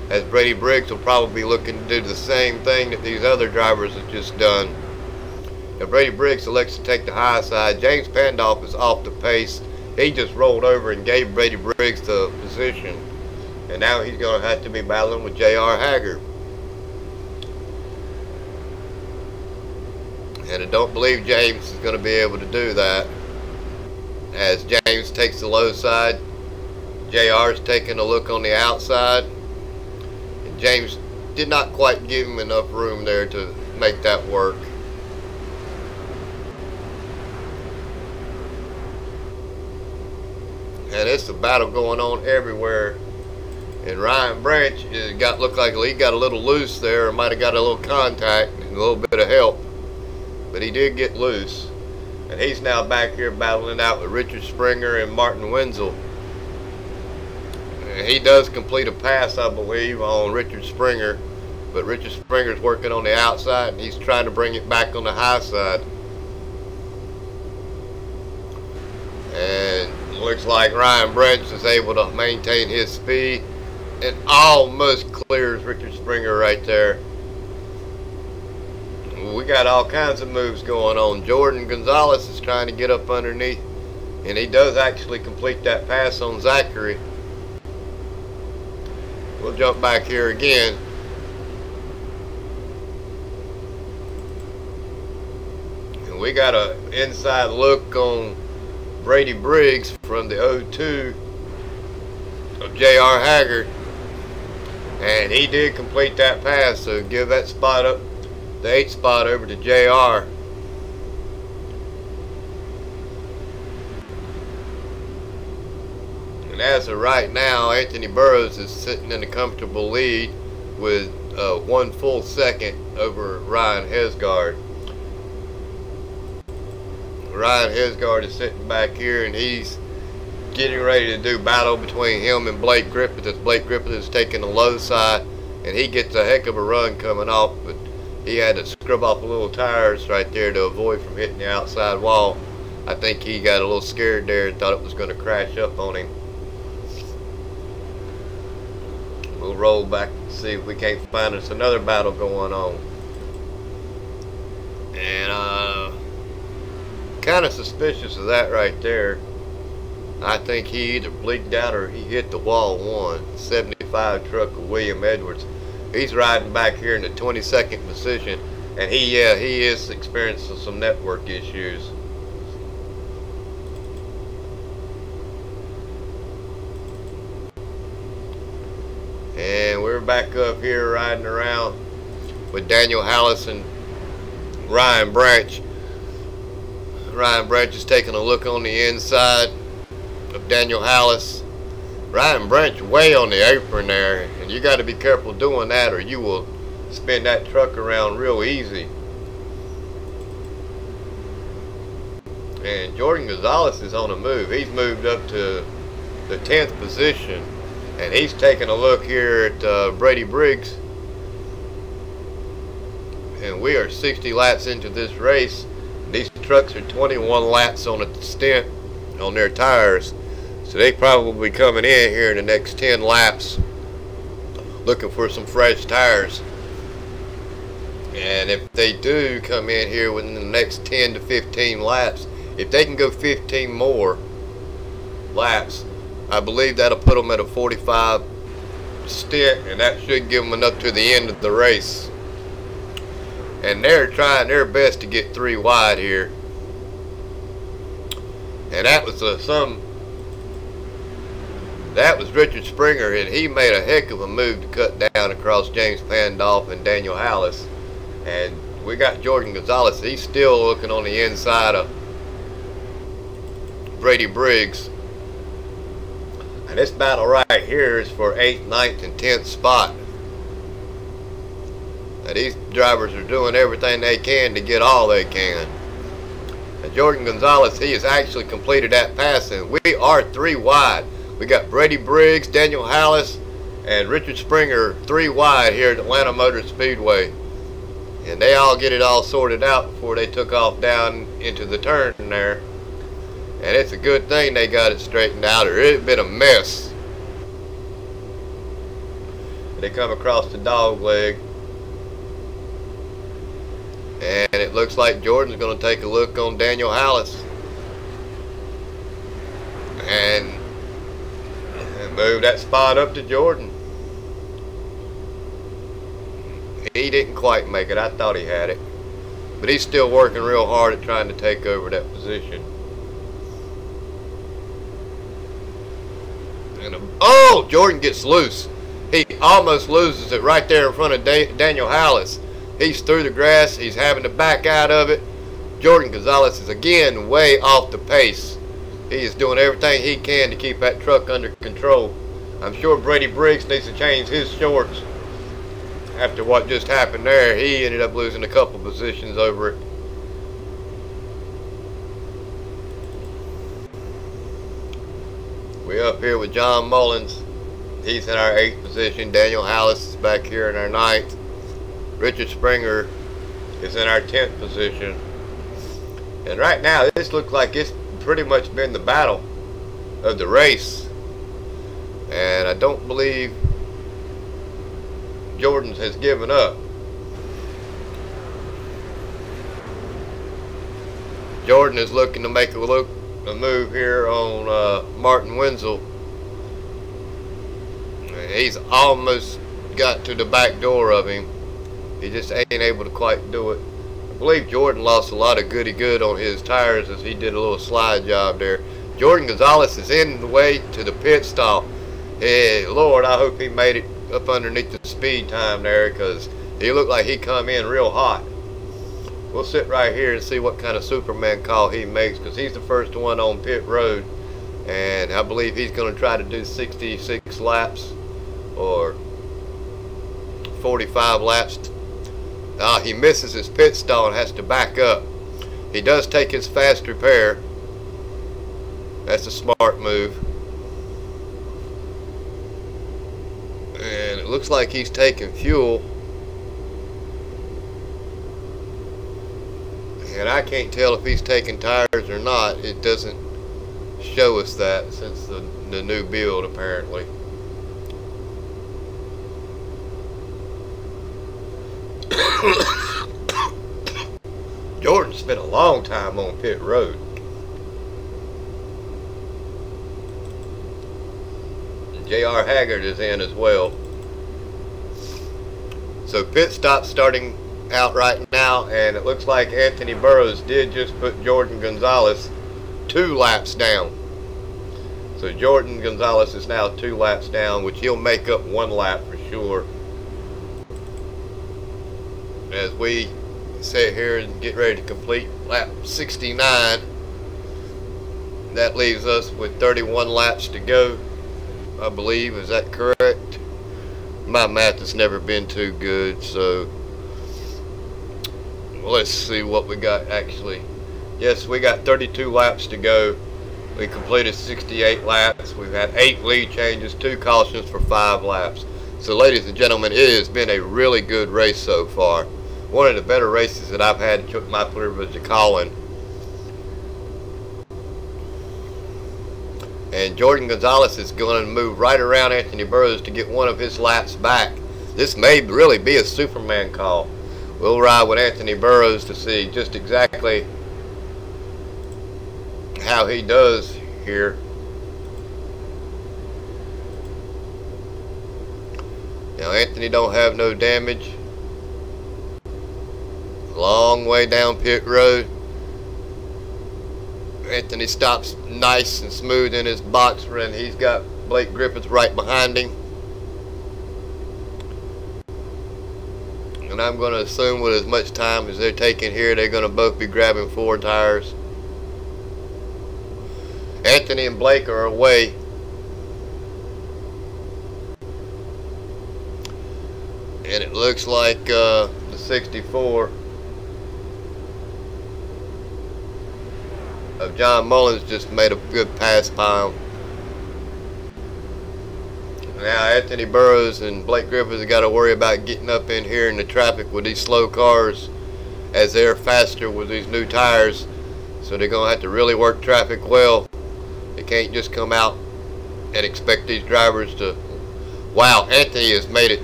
as Brady Briggs will probably be looking to do the same thing that these other drivers have just done. Now Brady Briggs elects to take the high side. James Pandolf is off the pace. He just rolled over and gave Brady Briggs the position. And now he's going to have to be battling with J.R. Haggard. And I don't believe James is going to be able to do that. As James takes the low side, JR is taking a look on the outside. And James did not quite give him enough room there to make that work. And it's a battle going on everywhere. And Ryan Branch looked like he got a little loose there, or might have got a little contact and a little bit of help. But he did get loose. And he's now back here battling out with Richard Springer and Martin Wenzel. And he does complete a pass, I believe, on Richard Springer. But Richard Springer's working on the outside, and he's trying to bring it back on the high side. And it looks like Ryan Branch is able to maintain his speed and almost clears Richard Springer right there. We got all kinds of moves going on. Jordan Gonzalez is trying to get up underneath, and he does actually complete that pass on Zachary. We'll jump back here again. And we got an inside look on Brady Briggs from the 0-2 of J.R. Haggard. And he did complete that pass, so give that spot up, the 8 spot, over to JR. And as of right now, Anthony Burroughs is sitting in a comfortable lead with 1 full second over Ryan Hesgard. Ryan Hesgard is sitting back here, and he's getting ready to do battle between him and Blake Griffith, as Blake Griffith is taking the low side, and he gets a heck of a run coming off, but he had to scrub off the little tires right there to avoid from hitting the outside wall. I think he got a little scared there and thought it was going to crash up on him. We'll roll back and see if we can't find us another battle going on. And kind of suspicious of that right there. I think he either bleaked out or he hit the wall one. 75 truck of William Edwards. He's riding back here in the 22nd position, and he is experiencing some network issues. And we're back up here riding around with Daniel Hallis and Ryan Branch. Ryan Branch is taking a look on the inside of Daniel Hallis. Ryan Branch way on the apron there, and you got to be careful doing that, or you will spin that truck around real easy. And Jordan Gonzalez is on the move. He's moved up to the 10th position, and he's taking a look here at Brady Briggs. And we are 60 laps into this race. These trucks are 21 laps on a stint on their tires. So they probably be coming in here in the next 10 laps looking for some fresh tires. And if they do come in here within the next 10 to 15 laps, if they can go 15 more laps, I believe that'll put them at a 45 stint, and that should give them enough to the end of the race. And they're trying their best to get 3 wide here. And that was that was Richard Springer, and he made a heck of a move to cut down across James Pandolph and Daniel Hallis. And we got Jordan Gonzalez. He's still looking on the inside of Brady Briggs. And this battle right here is for 8th, 9th, and 10th spot. Now these drivers are doing everything they can to get all they can. And Jordan Gonzalez, he has actually completed that pass, and we are 3 wide. We got Brady Briggs, Daniel Hallis, and Richard Springer 3 wide here at Atlanta Motor Speedway. And they all get it all sorted out before they took off down into the turn there. And it's a good thing they got it straightened out, or it had been a mess. They come across the dog leg. And it looks like Jordan's going to take a look on Daniel Hallis. And Move that spot up to Jordan. He didn't quite make it. I thought he had it. But he's still working real hard at trying to take over that position. And oh, Jordan gets loose. He almost loses it right there in front of Daniel Hallis. He's through the grass. He's having to back out of it. Jordan Gonzalez is again way off the pace. He is doing everything he can to keep that truck under control. I'm sure Brady Briggs needs to change his shorts after what just happened there. He ended up losing a couple positions over it. We're up here with John Mullins. He's in our 8th position. Daniel Hallis is back here in our 9th. Richard Springer is in our 10th position. And right now, this looks like it's pretty much been the battle of the race. And I don't believe Jordan has given up. Jordan is looking to make a move here on Martin Wenzel. He's almost got to the back door of him. He just ain't able to quite do it. I believe Jordan lost a lot of goody good on his tires as he did a little slide job there. Jordan Gonzalez is in the way to the pit stop. Hey, Lord, I hope he made it up underneath the speed time there, because he looked like he come in real hot. We'll sit right here and see what kind of Superman call he makes, because he's the first one on pit road, and I believe he's going to try to do 66 laps or 45 laps. He misses his pit stall and has to back up. He does take his fast repair. That's a smart move. And it looks like he's taking fuel. And I can't tell if he's taking tires or not. It doesn't show us that since the new build apparently. Jordan spent a long time on pit road. J.R. Haggard is in as well. So pit stop starting out right now, and it looks like Anthony Burroughs did just put Jordan Gonzalez 2 laps down. So Jordan Gonzalez is now 2 laps down, which he'll make up 1 lap for sure. As we sit here and get ready to complete lap 69, that leaves us with 31 laps to go, I believe. Is that correct? My math has never been too good, so let's see what we got actually. Yes, we got 32 laps to go. We completed 68 laps. We've had 8 lead changes, 2 cautions for 5 laps. So ladies and gentlemen, it has been a really good race so far. One of the better races that I've had my privilege of calling. And Jordan Gonzalez is going to move right around Anthony Burroughs to get one of his laps back. This may really be a Superman call. We'll ride with Anthony Burroughs to see just exactly how he does here. Now Anthony don't have no damage. Long way down pit road. Anthony stops nice and smooth in his box run. He's got Blake Griffith right behind him. And I'm going to assume with as much time as they're taking here, they're going to both be grabbing 4 tires. Anthony and Blake are away. And it looks like the 64 of John Mullins just made a good pass by him. Now Anthony Burroughs and Blake Griffith have got to worry about getting up in here in the traffic with these slow cars, as they're faster with these new tires. So they're going to have to really work traffic well. They can't just come out and expect these drivers to... Wow, Anthony has made it,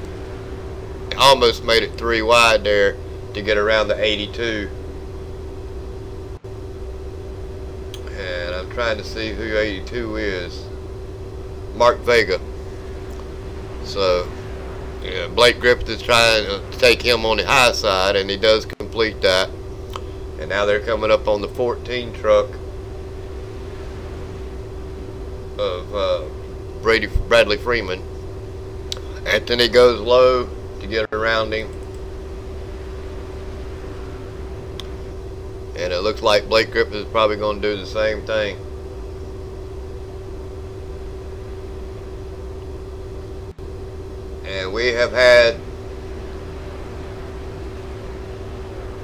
almost made it 3 wide there to get around the 82. And I'm trying to see who 82 is. Mark Vega. So yeah, Blake Griffith is trying to take him on the high side, and he does complete that. And now they're coming up on the 14 truck of Bradley Freeman. Anthony goes low to get around him. And it looks like Blake Griffith is probably going to do the same thing. And we have had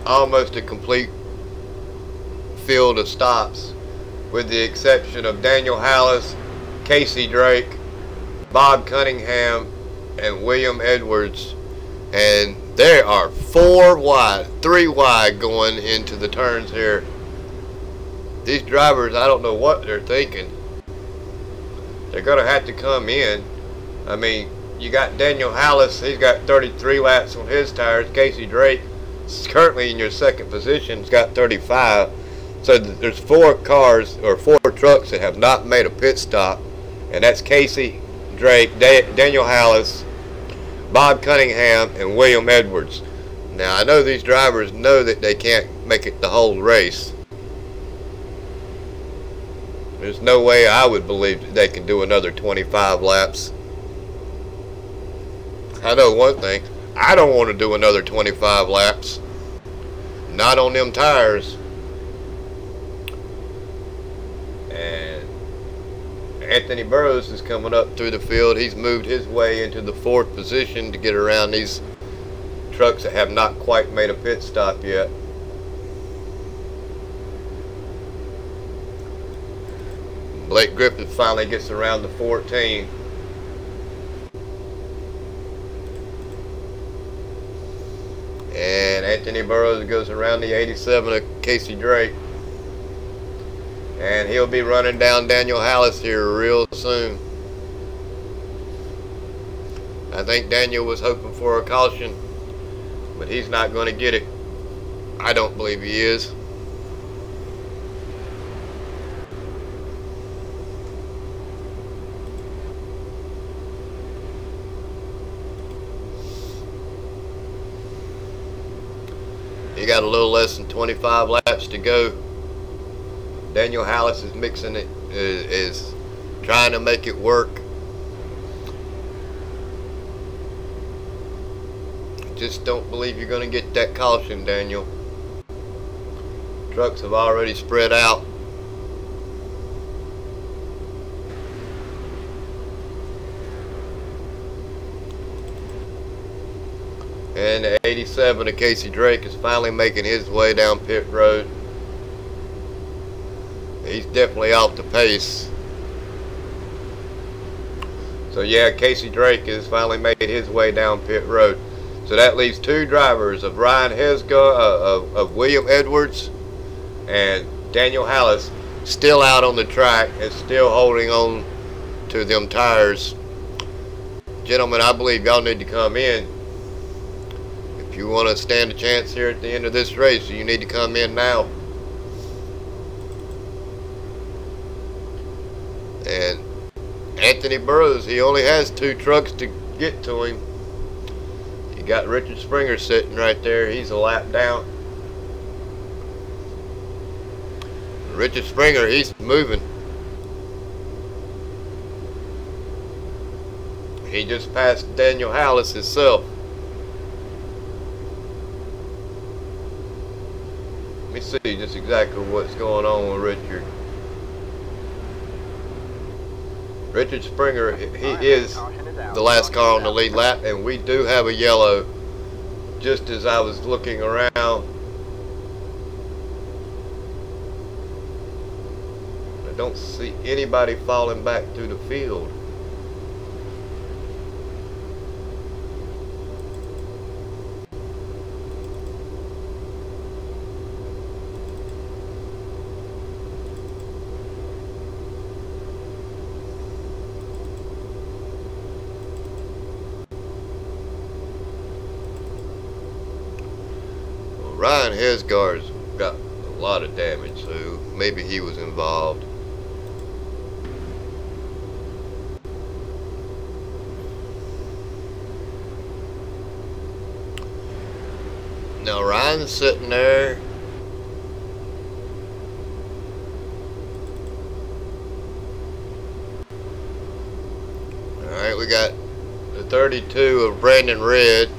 almost a complete field of stops, with the exception of Daniel Hallis, Casey Drake, Bob Cunningham, and William Edwards. And there are 3 wide going into the turns here. These drivers, I don't know what they're thinking. They're going to have to come in. I mean, you got Daniel Hallis, he's got 33 laps on his tires. Casey Drake is currently in your second position, he's got 35. So there's 4 cars or 4 trucks that have not made a pit stop, and that's Casey Drake, Daniel Hallis, Bob Cunningham, and William Edwards. Now I know these drivers know that they can't make it the whole race. There's no way I would believe that they can do another 25 laps. I know one thing, I don't want to do another 25 laps. Not on them tires. And Anthony Burroughs is coming up through the field. He's moved his way into the 4th position to get around these trucks that have not quite made a pit stop yet. Blake Griffith finally gets around the 14. And Anthony Burroughs goes around the 87 of Casey Drake. And he'll be running down Daniel Hallis here real soon. I think Daniel was hoping for a caution, but he's not going to get it. I don't believe he is. You got a little less than 25 laps to go. Daniel Hallis is mixing it, is trying to make it work. Just don't believe you're going to get that caution, Daniel. Trucks have already spread out. And the 87 of Casey Drake is finally making his way down pit road. He's definitely off the pace. So yeah, Casey Drake has finally made his way down pit road. So that leaves 2 drivers of Ryan Hesgar, of William Edwards, and Daniel Hallis still out on the track and still holding on to them tires. Gentlemen, I believe y'all need to come in. If you want to stand a chance here at the end of this race, you need to come in now. And Anthony Burroughs, he only has 2 trucks to get to him. You got Richard Springer sitting right there. He's a lap down. Richard Springer, he's moving. He just passed Daniel Hallis himself. Let me see just exactly what's going on with Richard. Richard Springer, he is the last car on the lead lap, and we do have a yellow. Just as I was looking around, I don't see anybody falling back through the field. Ryan Hesgar's got a lot of damage, so maybe he was involved. Now Ryan's sitting there. Alright, we got the 32 of Brandon Red.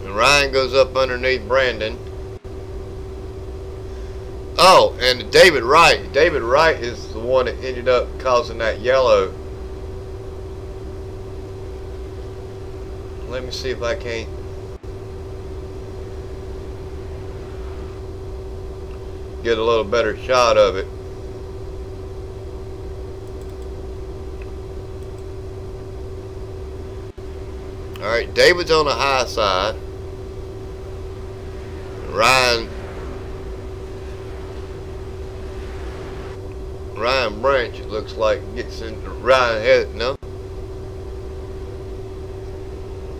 And Ryan goes up underneath Brandon. Oh, and David Wright. David Wright is the one that ended up causing that yellow. Let me see if I can't get a little better shot of it. Alright, David's on the high side. Ryan Branch, it looks like, gets into Ryan head. No?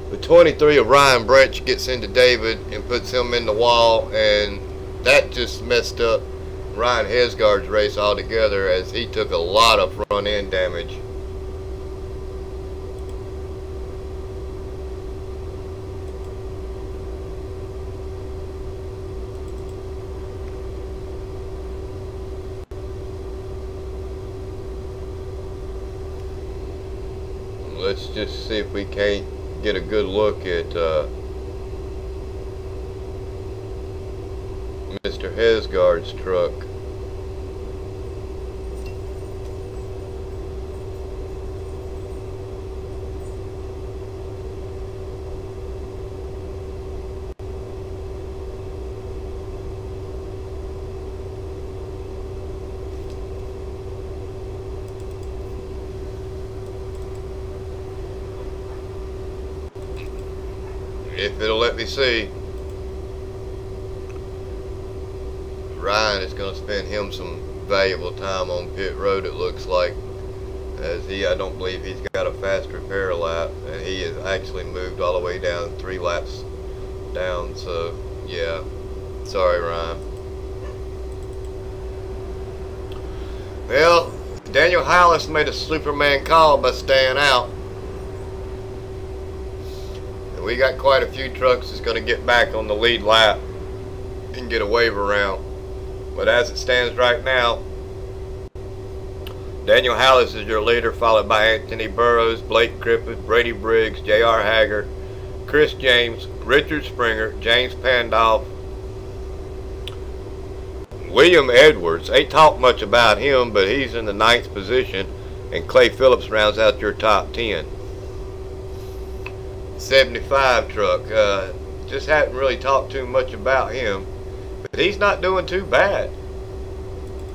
The 23 of Ryan Branch gets into David and puts him in the wall, and that just messed up Ryan Hesgard's race altogether, as he took a lot of front end damage. Let's just see if we can't get a good look at Mr. Hesgard's truck. If it'll let me see. Ryan is going to spend him some valuable time on pit road, it looks like, as I don't believe he's got a fast repair lap, and he has actually moved all the way down 3 laps down. So yeah, sorry Ryan. Well, Daniel Hollis made a Superman call by staying out. We got quite a few trucks that's going to get back on the lead lap and get a wave around. But as it stands right now, Daniel Hollis is your leader, followed by Anthony Burrows, Blake Griffith, Brady Briggs, J.R. Haggard, Chris James, Richard Springer, James Pandolf, William Edwards. Ain't talked much about him, but he's in the 9th position, and Clay Phillips rounds out your top 10. 75 truck, just haven't really talked too much about him, but he's not doing too bad.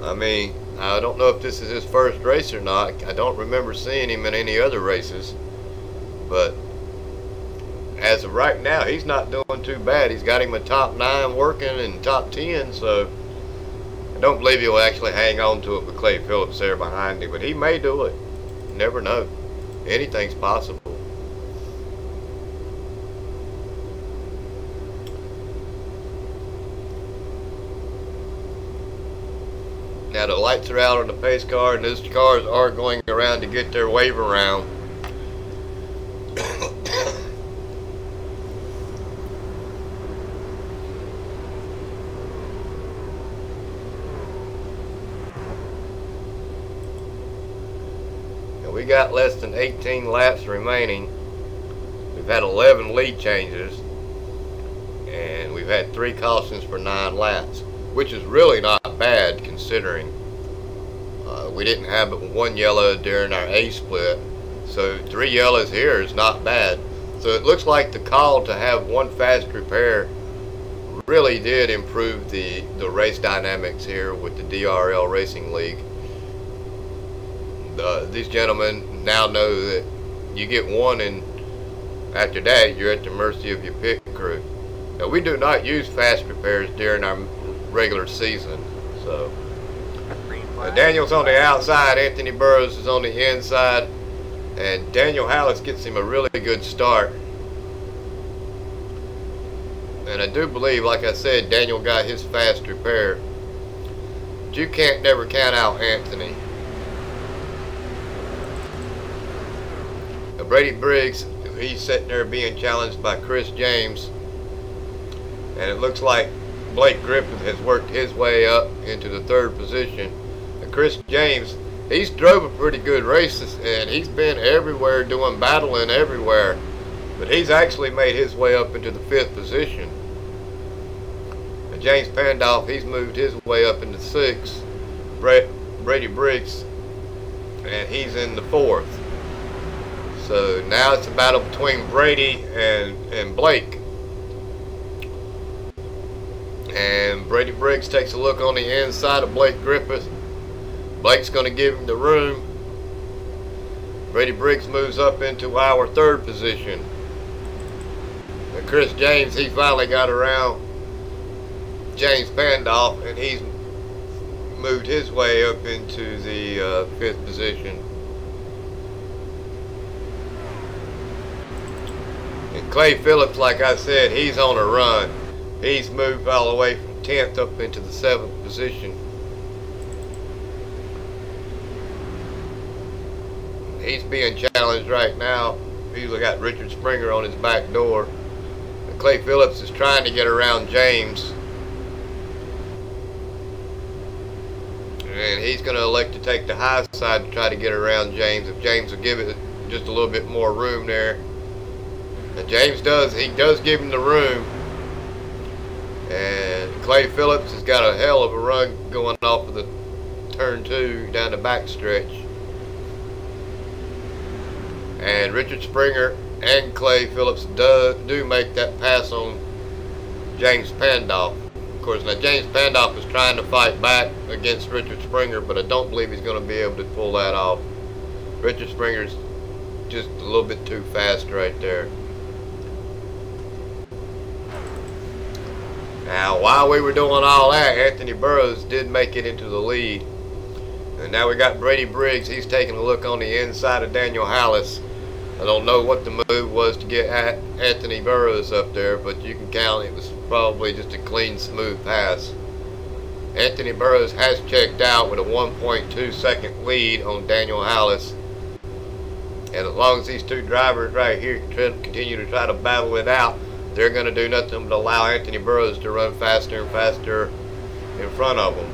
I mean, I don't know if this is his first race or not. I don't remember seeing him in any other races, but as of right now, he's not doing too bad. He's got him a top 9 working and top 10, so I don't believe he'll actually hang on to it with Clay Phillips there behind him, but he may do it. You never know. Anything's possible. Now the lights are out on the pace car, and those cars are going around to get their wave around. Now we got less than 18 laps remaining. We've had 11 lead changes, and we've had 3 cautions for 9 laps, which is really not bad considering we didn't have but 1 yellow during our A split, so 3 yellows here is not bad. So it looks like the call to have 1 fast repair really did improve the race dynamics here with the DRL Racing League. These gentlemen now know that you get 1, and after that you're at the mercy of your pit crew. Now we do not use fast repairs during our regular season, so Daniel's on the outside, Anthony Burrows is on the inside, and Daniel Hollis gets him a really good start. And I do believe, like I said, Daniel got his fast repair, but you can't never count out Anthony. Now Brady Briggs, he's sitting there being challenged by Chris James. And it looks like Blake Griffith has worked his way up into the 3rd position. And Chris James, he's drove a pretty good race, and he's been everywhere doing battling everywhere. But he's actually made his way up into the 5th position. And James Pandolf, he's moved his way up into 6th. Brady Briggs, and he's in the 4th. So now it's a battle between Brady and Blake. And Brady Briggs takes a look on the inside of Blake Griffith. Blake's going to give him the room. Brady Briggs moves up into our 3rd position. And Chris James, he finally got around James Pandolf, and he's moved his way up into the 5th position. And Clay Phillips, like I said, he's on a run. He's moved all the way from 10th up into the 7th position. He's being challenged right now. He's got Richard Springer on his back door. And Clay Phillips is trying to get around James. And he's going to elect to take the high side to try to get around James. If James will give it just a little bit more room there. And James does. He does give him the room. And Clay Phillips has got a hell of a run going off of the turn 2 down the back stretch. And Richard Springer and Clay Phillips do make that pass on James Pandolf. Of course, now James Pandolf is trying to fight back against Richard Springer, but I don't believe he's going to be able to pull that off. Richard Springer's just a little bit too fast right there. Now, while we were doing all that, Anthony Burroughs did make it into the lead. And now we got Brady Briggs. He's taking a look on the inside of Daniel Hallis. I don't know what the move was to get Anthony Burroughs up there, but you can count it was probably just a clean, smooth pass. Anthony Burroughs has checked out with a 1.2 second lead on Daniel Hallis. And as long as these two drivers right here continue to try to battle it out, they're going to do nothing but allow Anthony Burroughs to run faster and faster in front of them.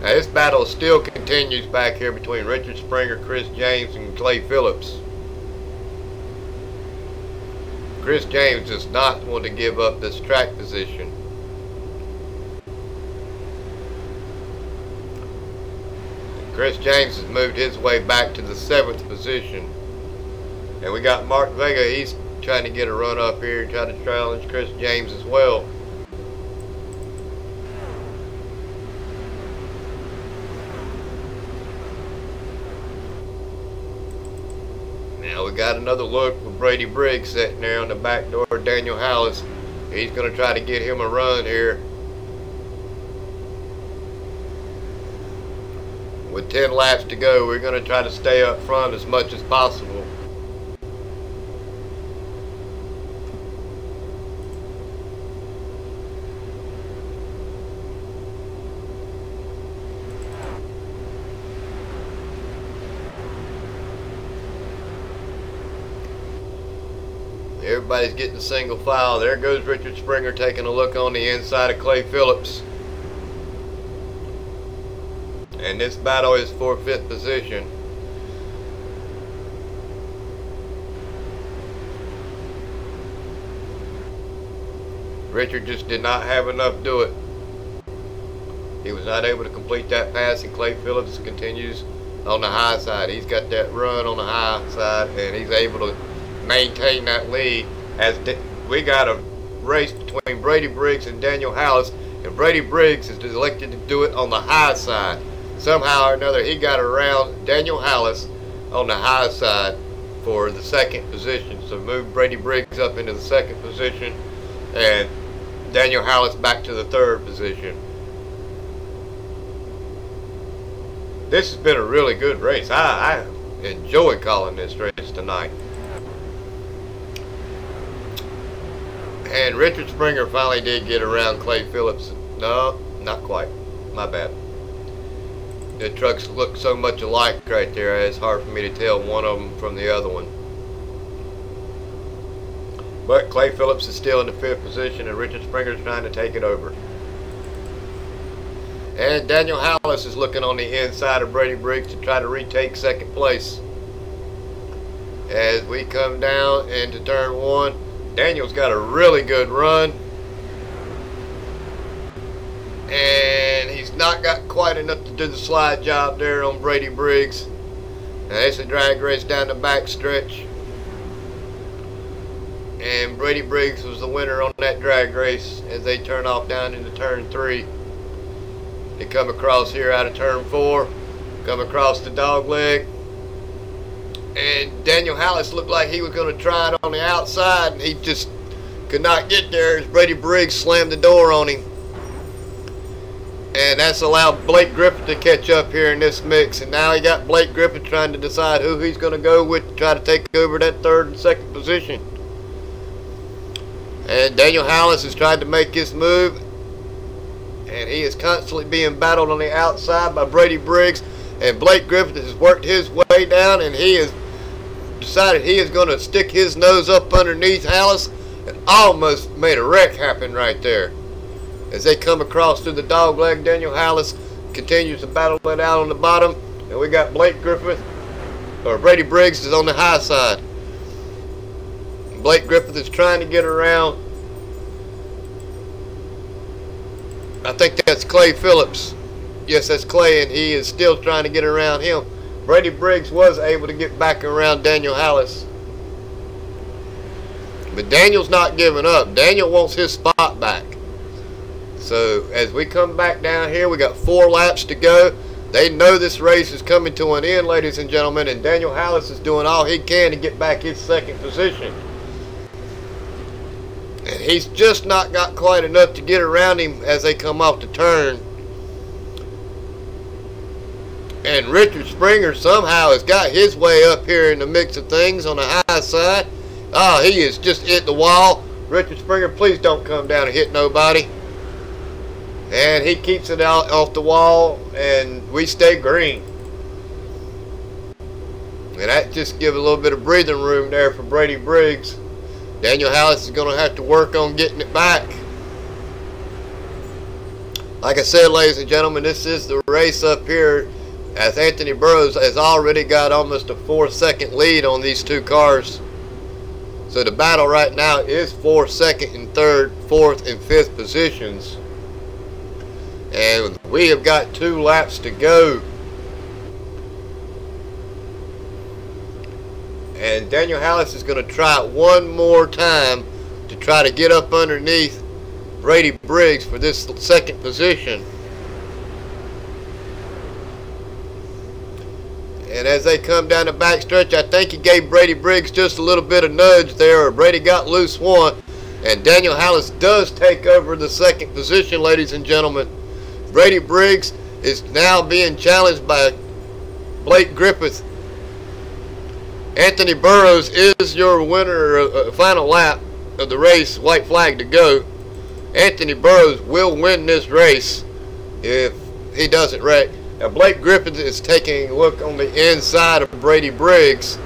Now this battle still continues back here between Richard Springer, Chris James, and Clay Phillips. Chris James does not want to give up this track position. Chris James has moved his way back to the 7th position. And we got Mark Vega, he's trying to get a run up here, trying to challenge Chris James as well. Now we got another look with Brady Briggs sitting there on the back door of Daniel Hallis. He's going to try to get him a run here. With 10 laps to go, we're going to try to stay up front as much as possible. Everybody's getting single file. There goes Richard Springer taking a look on the inside of Clay Phillips. And this battle is for 5th position. Richard just did not have enough do it. He was not able to complete that pass, and Clay Phillips continues on the high side. He's got that run on the high side, and he's able to maintain that lead. As we got a race between Brady Briggs and Daniel Hallis, and Brady Briggs is elected to do it on the high side. Somehow or another, he got around Daniel Hallis on the high side for the 2nd position. So moved Brady Briggs up into the 2nd position, and Daniel Hallis back to the 3rd position. This has been a really good race. I enjoy calling this race tonight. And Richard Springer finally did get around Clay Phillips. No, not quite. My bad. The trucks look so much alike right there, it's hard for me to tell one of them from the other one. But Clay Phillips is still in the 5th position, and Richard Springer's trying to take it over. And Daniel Hallis is looking on the inside of Brady Briggs to try to retake 2nd place. As we come down into turn 1, Daniel's got a really good run. And he's not got quite enough to do the slide job there on Brady Briggs. Now it's a drag race down the back stretch. And Brady Briggs was the winner on that drag race as they turn off down into turn 3. They come across here out of turn 4, come across the dog leg. And Daniel Hallis looked like he was going to try it on the outside, and he just could not get there as Brady Briggs slammed the door on him. And that's allowed Blake Griffith to catch up here in this mix. And now he got Blake Griffith trying to decide who he's going to go with to try to take over that 3rd and 2nd position. And Daniel Hallis has tried to make his move. And he is constantly being battled on the outside by Brady Briggs. And Blake Griffith has worked his way down, and he has decided he is going to stick his nose up underneath Hallis and almost made a wreck happen right there. As they come across through the dog leg, Daniel Hallis continues to battle it out on the bottom. And we got Blake Griffith, or Brady Briggs is on the high side. Blake Griffith is trying to get around. I think that's Clay Phillips. Yes, that's Clay, and he is still trying to get around him. Brady Briggs was able to get back around Daniel Hallis. But Daniel's not giving up. Daniel wants his spot back. So as we come back down here, we got 4 laps to go. They know this race is coming to an end, ladies and gentlemen, and Daniel Hallis is doing all he can to get back his 2nd position. And he's just not got quite enough to get around him as they come off the turn. And Richard Springer somehow has got his way up here in the mix of things on the high side. Oh, he is just hit the wall. Richard Springer, please don't come down and hit nobody. And he keeps it out off the wall, and we stay green. And that just gives a little bit of breathing room there for Brady Briggs. Daniel Hallis is going to have to work on getting it back. Like I said, ladies and gentlemen, this is the race up here, as Anthony Burroughs has already got almost a 4-second lead on these 2 cars. So the battle right now is for 2nd and 3rd, 4th and 5th positions. And we have got 2 laps to go. And Daniel Hallis is going to try it one more time to try to get up underneath Brady Briggs for this 2nd position. And as they come down the back stretch, I think he gave Brady Briggs just a little bit of nudge there, or Brady got loose one. And Daniel Hallis does take over the 2nd position, ladies and gentlemen. Brady Briggs is now being challenged by Blake Griffith. Anthony Burroughs is your winner, final lap of the race, white flag to go. Anthony Burroughs will win this race if he doesn't wreck. Now Blake Griffith is taking a look on the inside of Brady Briggs,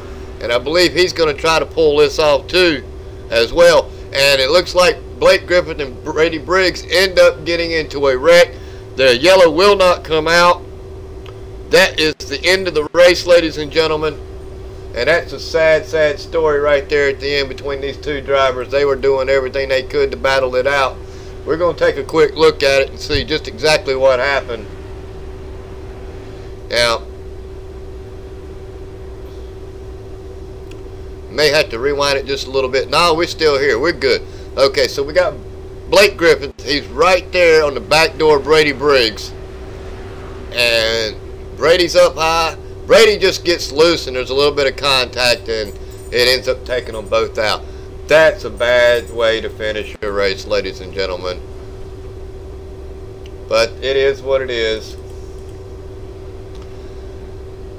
and I believe he's going to try to pull this off too as well. And it looks like Blake Griffith and Brady Briggs end up getting into a wreck. The yellow will not come out. That is the end of the race, ladies and gentlemen. And that's a sad, sad story right there at the end between these 2 drivers. They were doing everything they could to battle it out. We're going to take a quick look at it and see just exactly what happened. Now, may have to rewind it just a little bit. No, we're still here. We're good. Okay, so we got Blake Griffith. He's right there on the back door of Brady Briggs. And Brady's up high. Brady just gets loose, and there's a little bit of contact, and it ends up taking them both out. That's a bad way to finish your race, ladies and gentlemen. But it is what it is.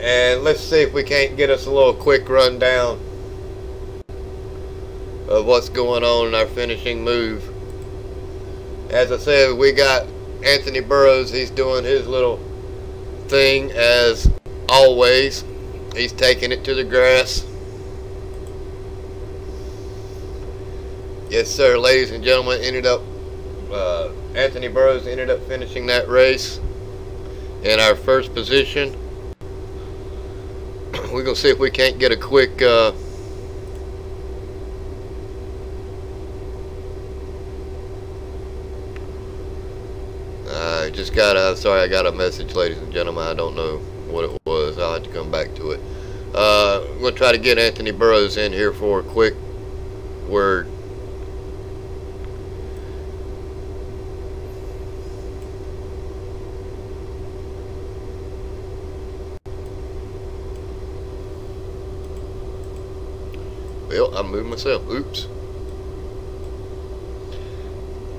And let's see if we can't get us a little quick rundown of what's going on in our finishing move. As I said, we got Anthony Burroughs. He's doing his little thing as always. He's taking it to the grass. Yes, sir, ladies and gentlemen. Anthony Burroughs ended up finishing that race in our first position. We're gonna see if we can't get a quick sorry, I got a message, ladies and gentlemen. I don't know what it was. I'll have to come back to it. I'm gonna try to get Anthony Burroughs in here for a quick word. Well, I moved myself. Oops.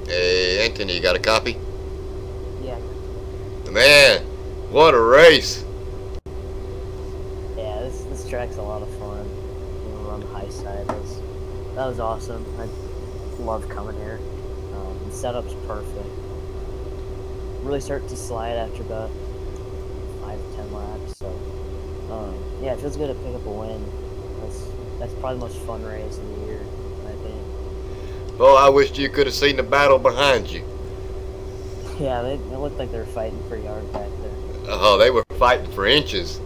Hey, Anthony, you got a copy? Yeah. Man, what a race. Yeah, this track's a lot of fun. You know, on the high side. That was awesome. I love coming here. The setup's perfect. Really start to slide after about 5 to 10 laps. So, yeah, it feels good to pick up a win. That's probably the most fun race of the year, in my opinion. Well, I wished you could have seen the battle behind you. Yeah, it looked like they were fighting pretty hard back there. Oh, they were fighting for inches.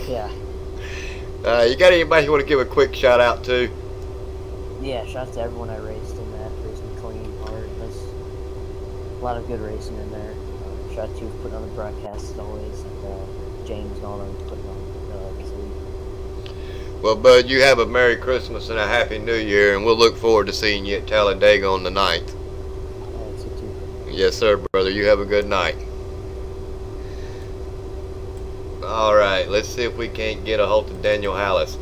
Yeah. You got anybody you want to give a quick shout out to? Yeah, shout out to everyone I raced in that. Racing clean, hard. There's a lot of good racing in there. Shout out to you for putting on the broadcast as always. And James and all them putting on this week. Well, Bud, you have a Merry Christmas and a Happy New Year, and we'll look forward to seeing you at Talladega on the 9th. That's it too. Yes, sir, brother. You have a good night. All right, let's see if we can't get a hold of Daniel Hallis.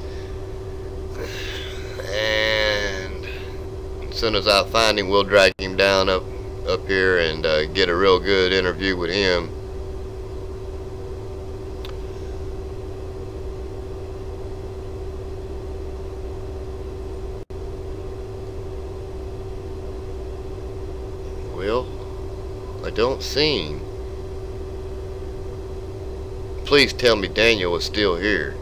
And as soon as I find him, we'll drag him down up here and get a real good interview with him. Well, I don't see him. Please tell me Daniel is still here.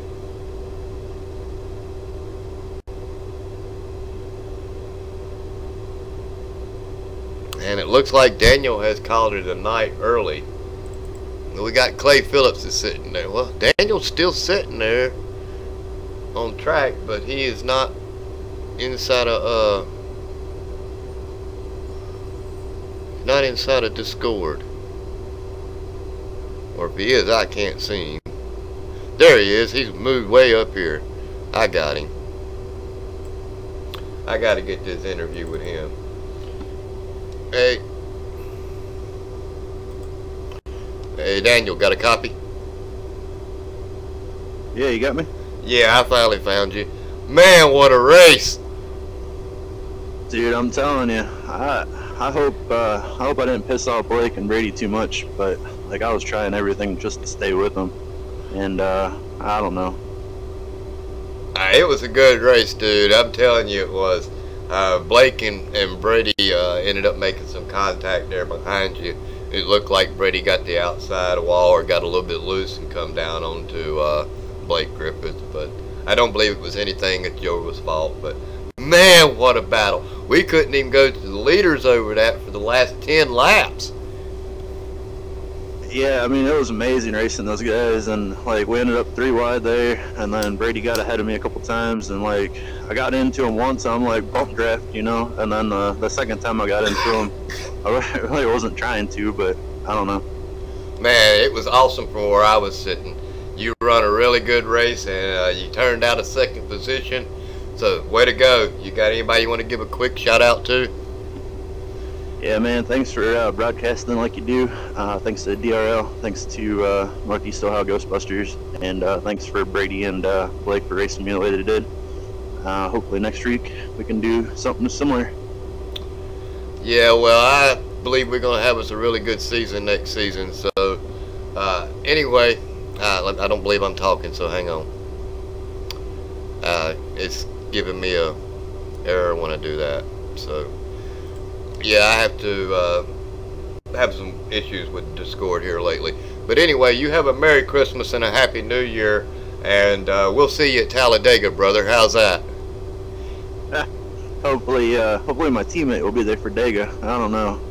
And it looks like Daniel has called it a night early. We got Clay Phillips is sitting there. Well, Daniel's still sitting there on track, but he is not inside of Discord. Or if he is, I can't see him. There he is. He's moved way up here. I got him. I got to get this interview with him. Hey. Hey, Daniel, got a copy? Yeah, you got me? Yeah, I finally found you. Man, what a race! Dude, I'm telling you, I hope I didn't piss off Blake and Brady too much, but like I was trying everything just to stay with them, and I don't know. It was a good race, dude. I'm telling you, it was. Blake and Brady ended up making some contact there behind you. It looked like Brady got the outside wall or got a little bit loose and come down onto Blake Griffith, but I don't believe it was anything at Jover's fault. But man, what a battle! We couldn't even go to the leaders over that for the last 10 laps. Yeah, I mean, it was amazing racing those guys, and like we ended up 3 wide there, and then Brady got ahead of me a couple times, and like I got into him once, I'm like bump draft, you know, and then the second time I got into him, I really wasn't trying to, but I don't know. Man, it was awesome from where I was sitting. You run a really good race, and you turned out a second position, so way to go. You got anybody you want to give a quick shout out to? Yeah, man, thanks for broadcasting like you do. Thanks to DRL, thanks to Northeast Ohio Ghostbusters, and thanks for Brady and Blake for racing me the way they did. Hopefully next week we can do something similar. Yeah, well, I believe we're going to have us a really good season next season. So, anyway, I don't believe I'm talking, so hang on. It's giving me a error when I do that, so... Yeah, I have to have some issues with Discord here lately. But anyway, you have a Merry Christmas and a Happy New Year, and we'll see you at Talladega, brother. How's that? Hopefully my teammate will be there for Dega. I don't know.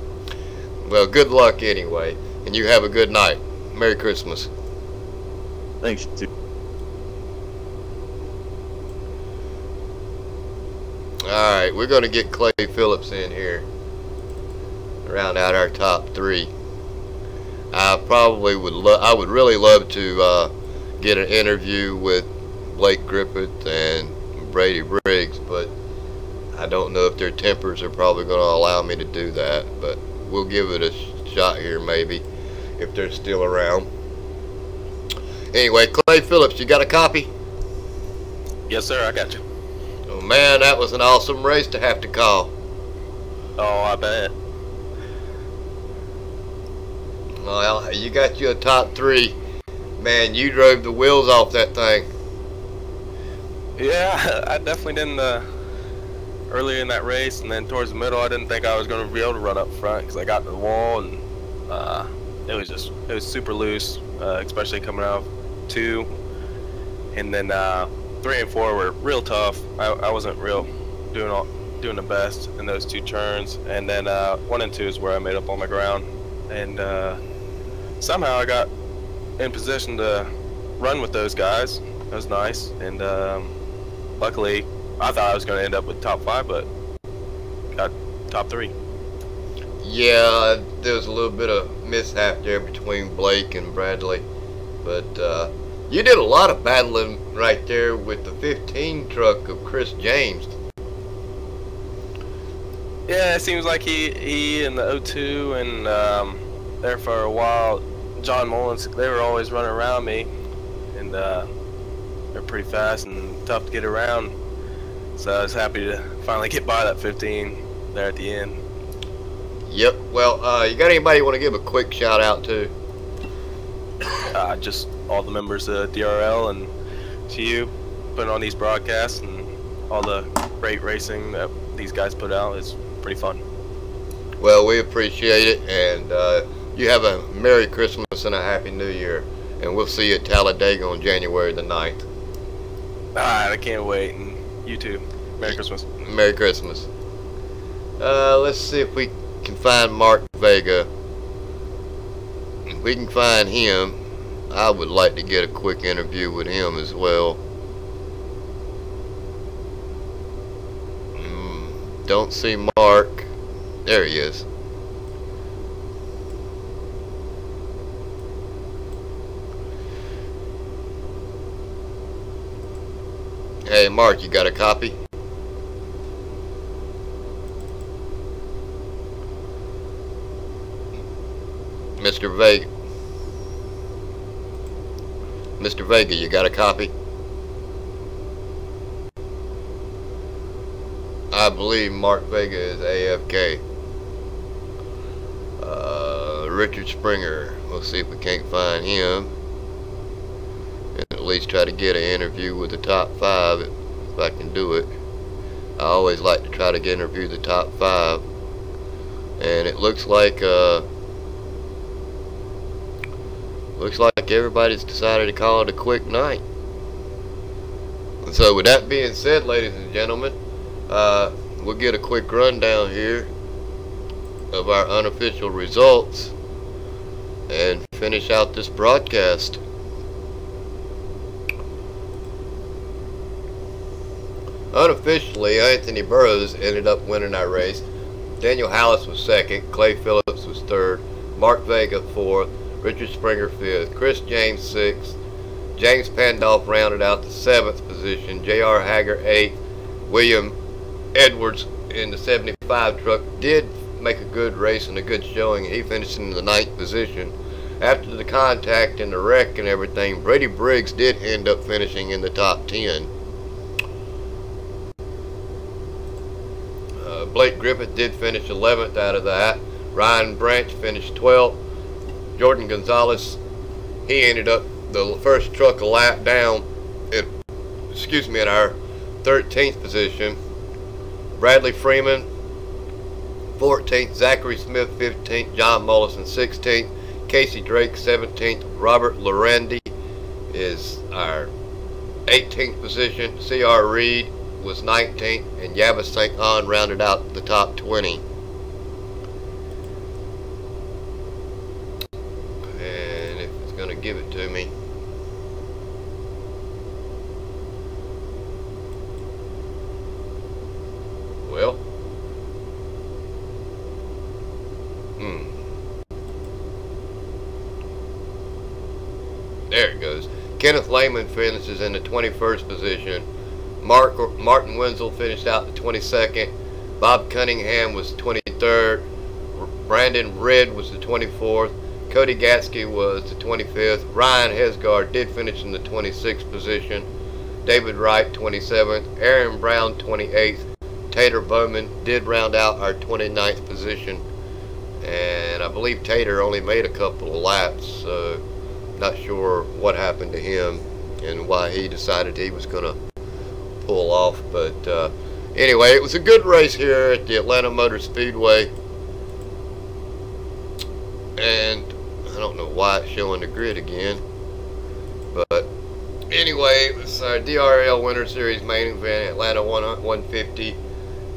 Well, good luck anyway, and you have a good night. Merry Christmas. Thanks, too. Alright, we're going to get Clay Phillips in here. Round out our top 3. I probably would really love to get an interview with Blake Griffith and Brady Briggs, but I don't know if their tempers are probably going to allow me to do that, but we'll give it a shot here maybe if they're still around. Anyway, Clay Phillips, you got a copy? Yes, sir, I got you. Oh man, that was an awesome race to have to call. Oh, I bet. Well, you got you a top 3. Man, you drove the wheels off that thing. Yeah, I definitely didn't earlier in that race, and then towards the middle I didn't think I was going to be able to run up front because I got to the wall, and it was super loose, especially coming out of 2, and then 3 and 4 were real tough. I wasn't doing the best in those 2 turns, and then 1 and 2 is where I made up all my ground, and somehow I got in position to run with those guys. That was nice, and luckily I thought I was going to end up with top 5, but got top 3. Yeah, there was a little bit of mishap there between Blake and Bradley, but you did a lot of battling right there with the 15 truck of Chris James. Yeah, it seems like he and the 02 and there for a while, John Mullins, they were always running around me, and they're pretty fast and tough to get around. So I was happy to finally get by that 15 there at the end. Yep. Well, you got anybody you want to give a quick shout out to? Just all the members of DRL and to you putting on these broadcasts and all the great racing that these guys put out. It's pretty fun. Well, we appreciate it, and you have a Merry Christmas and a Happy New Year, and we'll see you at Talladega on January the 9th. Alright, I can't wait, and you too. Merry Christmas. Merry Christmas. Let's see if we can find Mark Vega. If we can find him, I would like to get a quick interview with him as well. Don't see Mark. There he is. Hey Mark, you got a copy? Mr. Vega. Mr. Vega, you got a copy? I believe Mark Vega is AFK. Richard Springer. We'll see if we can't find him. And at least try to get an interview with the top 5 if I can do it. I always like to try to interview the top 5. And it looks like everybody's decided to call it a quick night. And so with that being said, ladies and gentlemen, we'll get a quick rundown here of our unofficial results and finish out this broadcast. Unofficially, Anthony Burroughs ended up winning our race. Daniel Hallis was 2nd, Clay Phillips was 3rd, Mark Vega 4th, Richard Springer 5th, Chris James 6th, James Pandolf rounded out the 7th position, J.R. Hager 8th, William Edwards in the 75 truck did make a good race and a good showing. He finished in the 9th position. After the contact and the wreck and everything, Brady Briggs did end up finishing in the top 10. Blake Griffith did finish 11th out of that. Ryan Branch finished 12th. Jordan Gonzalez, he ended up the first truck a lap down in our 13th position. Bradley Freeman 14th, Zachary Smith 15th, John Mullison 16th, Casey Drake 17th. Robert Lorandi is our 18th position. C.R. Reed was 19th, and Yabba St. An rounded out the top 20. And if it's going to give it to me. Well, there it goes. Kenneth Lehman finishes in the 21st position. Martin Wenzel finished out the 22nd. Bob Cunningham was 23rd. Brandon Red was the 24th. Cody Gatsky was the 25th. Ryan Hesgard did finish in the 26th position. David Wright 27th. Aaron Brown 28th. Tater Bowman did round out our 29th position. And I believe Tater only made a couple of laps, so not sure what happened to him and why he decided he was going to pull off. But anyway, it was a good race here at the Atlanta Motor Speedway. And I don't know why it's showing the grid again. But anyway, it was our DRL Winter Series main event, Atlanta 150.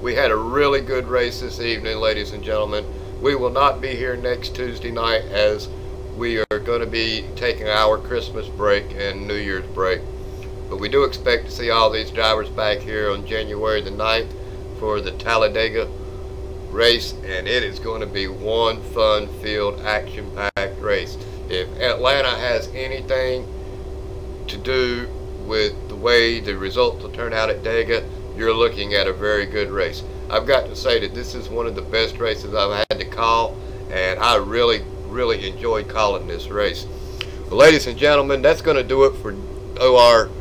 We had a really good race this evening, ladies and gentlemen. We will not be here next Tuesday night, as we are going to be taking our Christmas break and New Year's break. But we do expect to see all these drivers back here on January the 9th for the Talladega race, and it is going to be one fun-filled, action-packed race. If Atlanta has anything to do with the way the results will turn out at Dega, you're looking at a very good race. I've got to say that this is one of the best races I've had to call, and I really enjoyed calling this race. Well, ladies and gentlemen, that's going to do it for ORN,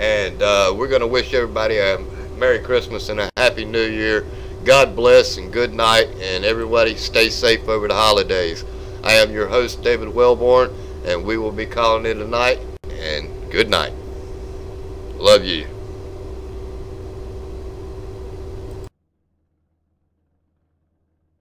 and we're going to wish everybody a Merry Christmas and a Happy New Year. God bless and good night, and everybody stay safe over the holidays. I am your host, David Wellborn, and we will be calling it a night, and good night. Love you.